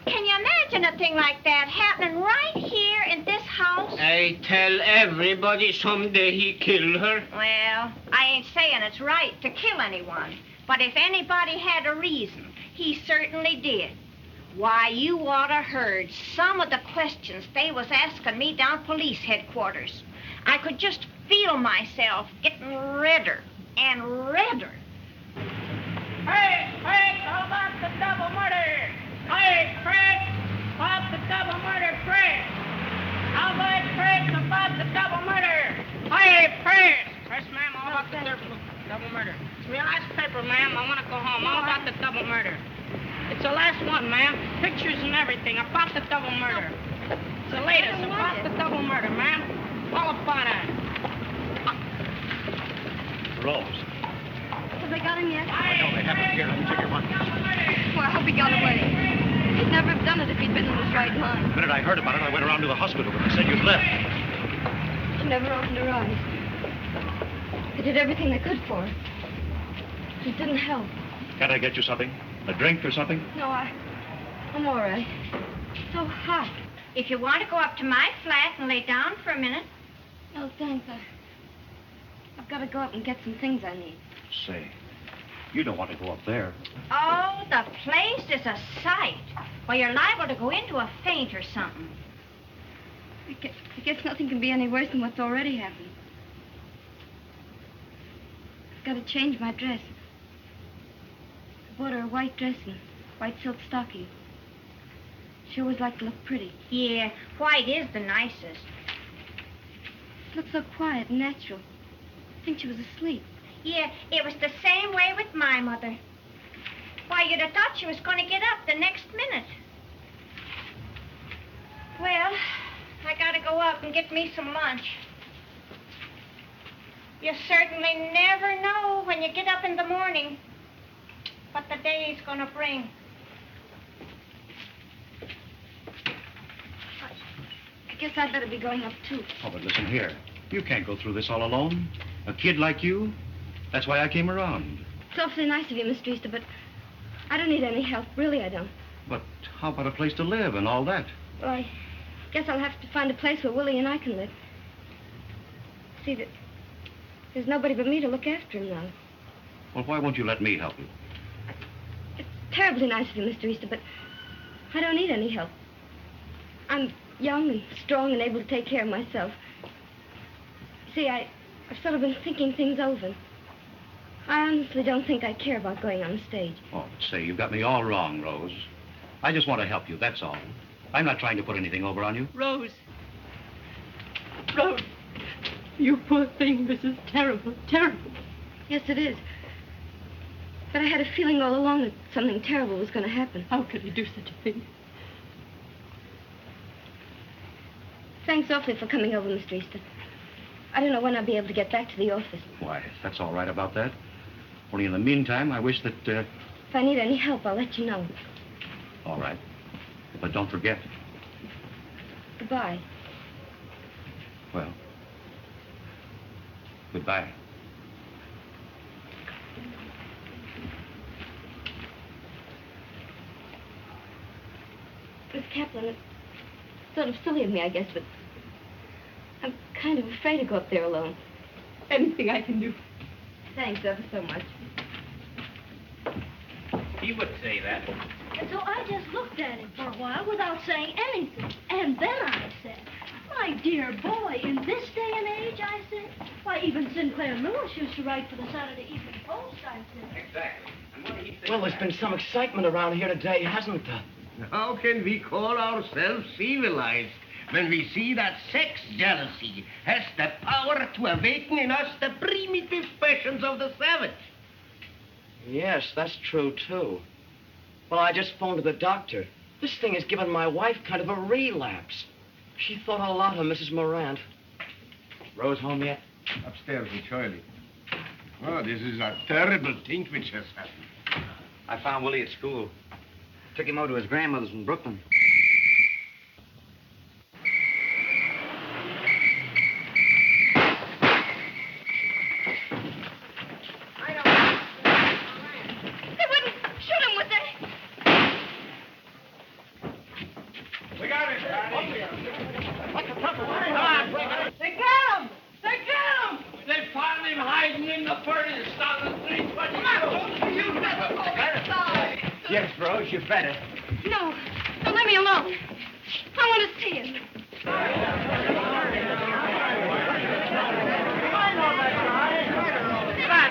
Can you imagine a thing like that happening right here in this house? I tell everybody someday he killed her. Well, I ain't saying it's right to kill anyone. But if anybody had a reason, he certainly did. Why, you ought to heard some of the questions they was asking me down police headquarters. I could just feel myself getting redder and redder. Hey, Craig, how about the double murder? Hey, Craig, about the double murder, Craig. How about Craig about the double murder? Hey, Craig. Yes, ma'am, how about the double murder? It's my last paper, ma'am. I want to go home. How about the double murder? It's the last one, ma'am. Pictures and everything about the double murder. It's the latest about the double murder, ma'am. All about it. Rose. Have they got him yet? I know they haven't. Here, let me check your money. Well, I hope he got away. He'd never have done it if he'd been in his right mind. The minute I heard about it, I went around to the hospital, but they said you'd left. She never opened her eyes. They did everything they could for her. It didn't help. Can't I get you something? A drink or something? No, I'm all right. It's so hot. If you want to go up to my flat and lay down for a minute. No, thanks. I've got to go up and get some things I need. Say, you don't want to go up there. Oh, the place is a sight. Well, you're liable to go into a faint or something. I guess nothing can be any worse than what's already happened. I've got to change my dress. I bought her a white dress and white silk stocking. She always liked to look pretty. Yeah, white is the nicest. She looked so quiet and natural. I think she was asleep. Yeah, it was the same way with my mother. Why, you'd have thought she was going to get up the next minute. Well, I got to go up and get me some lunch. You certainly never know when you get up in the morning what the day's going to bring. I guess I'd better be going up, too. Oh, but listen here. You can't go through this all alone. A kid like you. That's why I came around. It's awfully nice of you, Mr. Easter, but I don't need any help. Really, I don't. But how about a place to live and all that? Well, I guess I'll have to find a place where Willie and I can live. See, there's nobody but me to look after him now. Well, why won't you let me help you? It's terribly nice of you, Mr. Easter, but I don't need any help. I'm young and strong and able to take care of myself. See, I've sort of been thinking things over. I honestly don't think I care about going on the stage. Oh, say, you've got me all wrong, Rose. I just want to help you, that's all. I'm not trying to put anything over on you. Rose. Rose. You poor thing. This is terrible, terrible. Yes, it is. But I had a feeling all along that something terrible was going to happen. How could he do such a thing? Thanks awfully for coming over, Mr. Easter. I don't know when I'll be able to get back to the office. Why, that's all right about that. Only in the meantime, I wish that, If I need any help, I'll let you know. All right. But don't forget. Goodbye. Well, goodbye. Miss Kaplan, it's sort of silly of me, I guess, but I'm kind of afraid to go up there alone. Anything I can do. Thanks ever so much. He would say that. And so I just looked at him for a while without saying anything. And then I said, my dear boy, in this day and age, I said, why, even Sinclair Lewis used to write for the Saturday Evening Post, I said. Exactly. And what did he say? Well, there's been some excitement around here today, hasn't there? How can we call ourselves civilized when we see that sex jealousy has the power to awaken in us the primitive passions of the savage? Yes, that's true, too. Well, I just phoned to the doctor. This thing has given my wife kind of a relapse. She thought a lot of Mrs. Morant. Rose home yet? Upstairs with Charlie. Oh, this is a terrible thing which has happened. I found Willie at school. Took him over to his grandmother's in Brooklyn. They wouldn't shoot him, would they? We got him. They got him! They got him! They found him hiding in the furnace down the 320. You better go inside. Yes, Rose, you better. No. Don't let me alone. I want to see him.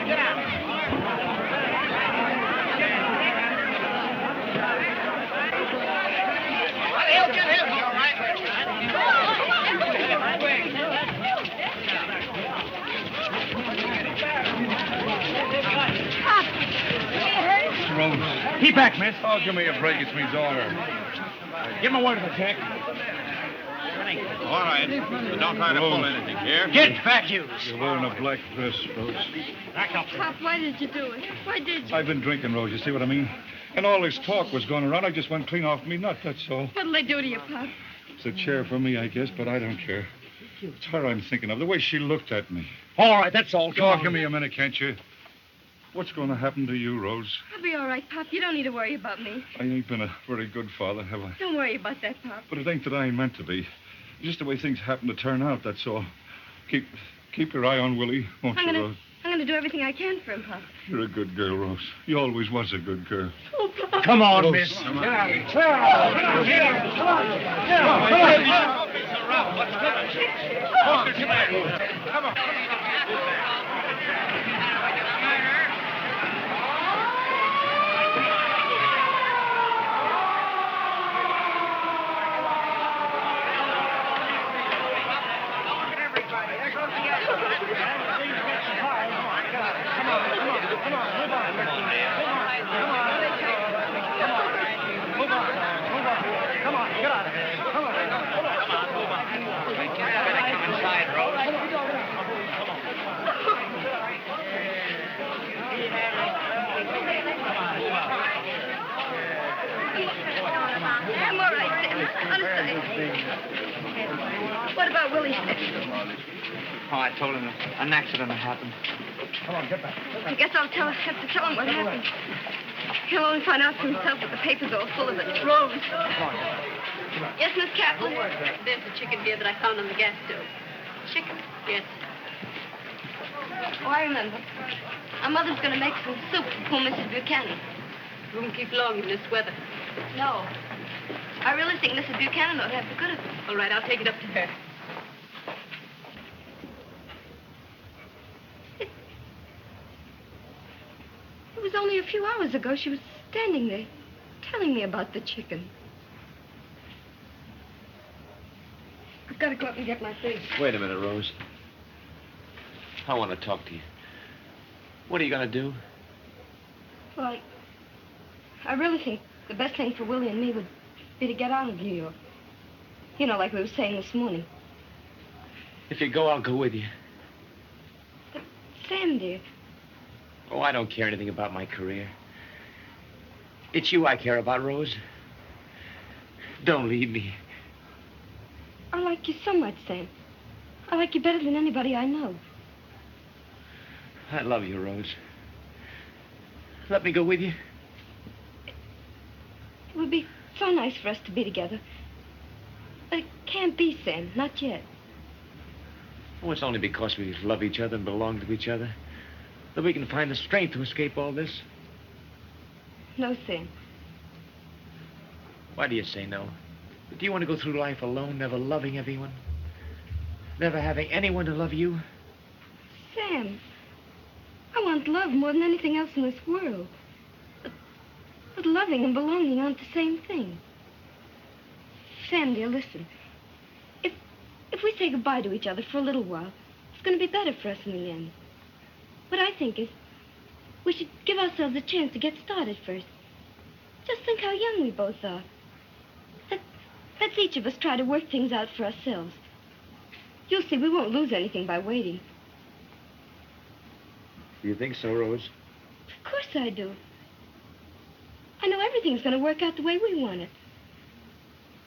Get out. He'll get him, all right. Rose. Keep back, miss. Oh, give me a break. It's me daughter. Give him a word of the check. All right. But don't try to pull anything here. Get back, you. You're wearing a black dress, Rose. Back up. Pop, why did you do it? Why did you? I've been drinking, Rose. You see what I mean? And all this talk was going around. I just went clean off me nut, that's all. What'll they do to you, Pop? It's a chair for me, I guess, but I don't care. It's her I'm thinking of, the way she looked at me. All right, that's all. Come Oh, on. give me a minute, can't you? What's going to happen to you, Rose? I'll be all right, Pop. You don't need to worry about me. I ain't been a very good father, have I? Don't worry about that, Pop. But it ain't that I ain't meant to be. It's just the way things happen to turn out, that's all. Keep your eye on Willie, won't you, Rose? I'm gonna do everything I can for him, Pop. You're a good girl, Rose. You always was a good girl. Oh, Pop. Come on, Rose. miss. Come on. Get out of here. Come on. Come on. I'm all right, Sam. Understand. What about Willie? Oh, I told him an accident had happened. Come on, get back. I guess I'll have to tell him what happened. He'll only find out for himself that the papers are all full of it. Rose. Yes, Miss Kaplan? There's the chicken here that I found on the gas stove. Chicken? Yes. Oh, I remember. Our mother's going to make some soup for poor Mrs. Buchanan. Won't keep long in this weather. No. I really think Mrs. Buchanan ought to have the good of it. All right, I'll take it up to her. It was only a few hours ago she was standing there telling me about the chicken. I've got to go up and get my things. Wait a minute, Rose. I want to talk to you. What are you going to do? Well, I really think the best thing for Willie and me would be to get out of New York. You know, like we were saying this morning. If you go, I'll go with you. But, Sam, dear, Oh, I don't care anything about my career. It's you I care about, Rose. Don't leave me. I like you so much, Sam. I like you better than anybody I know. I love you, Rose. Let me go with you. It would be so nice for us to be together. But it can't be, Sam. Not yet. Oh, it's only because we love each other and belong to each other that we can find the strength to escape all this. No, Sam. Why do you say no? Do you want to go through life alone, never loving anyone? Never having anyone to love you? Sam, I want love more than anything else in this world. But loving and belonging aren't the same thing. Sam, dear, listen. If we say goodbye to each other for a little while, it's going to be better for us in the end. What I think is we should give ourselves a chance to get started first. Just think how young we both are. Let's each of us try to work things out for ourselves. You'll see we won't lose anything by waiting. Do you think so, Rose? Of course I do. I know everything's going to work out the way we want it.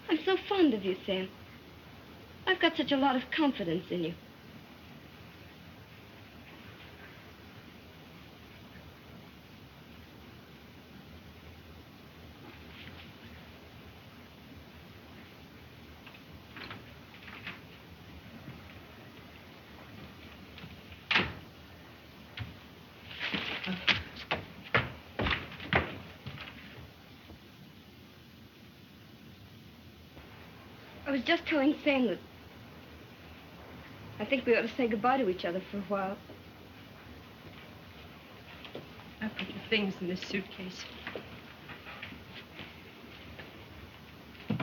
I'm so fond of you, Sam. I've got such a lot of confidence in you. I was just telling Sam that I think we ought to say goodbye to each other for a while. I put the things in this suitcase.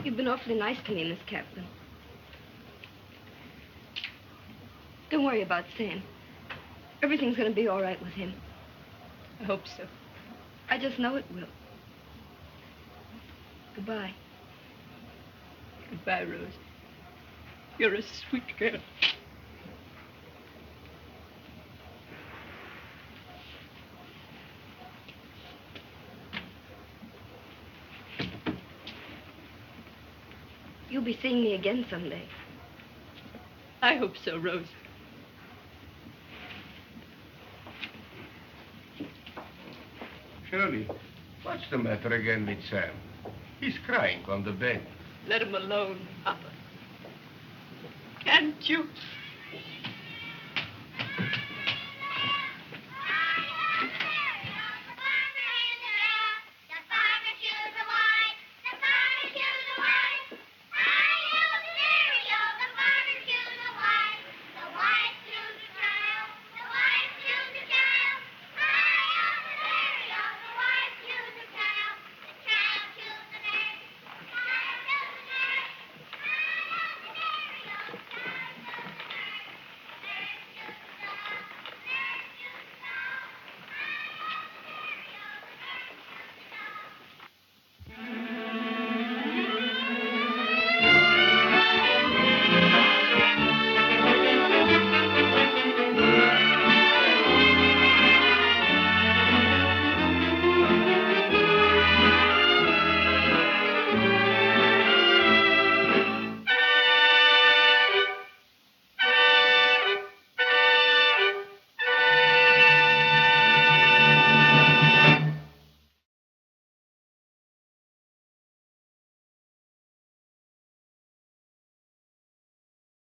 You've been awfully nice to me, Miss Kaplan. Don't worry about Sam. Everything's going to be all right with him. I hope so. I just know it will. Goodbye. Goodbye, Rose. You're a sweet girl. You'll be seeing me again someday. I hope so, Rose. Shirley, what's the matter again with Sam? He's crying on the bed. Let him alone, Papa. Can't you?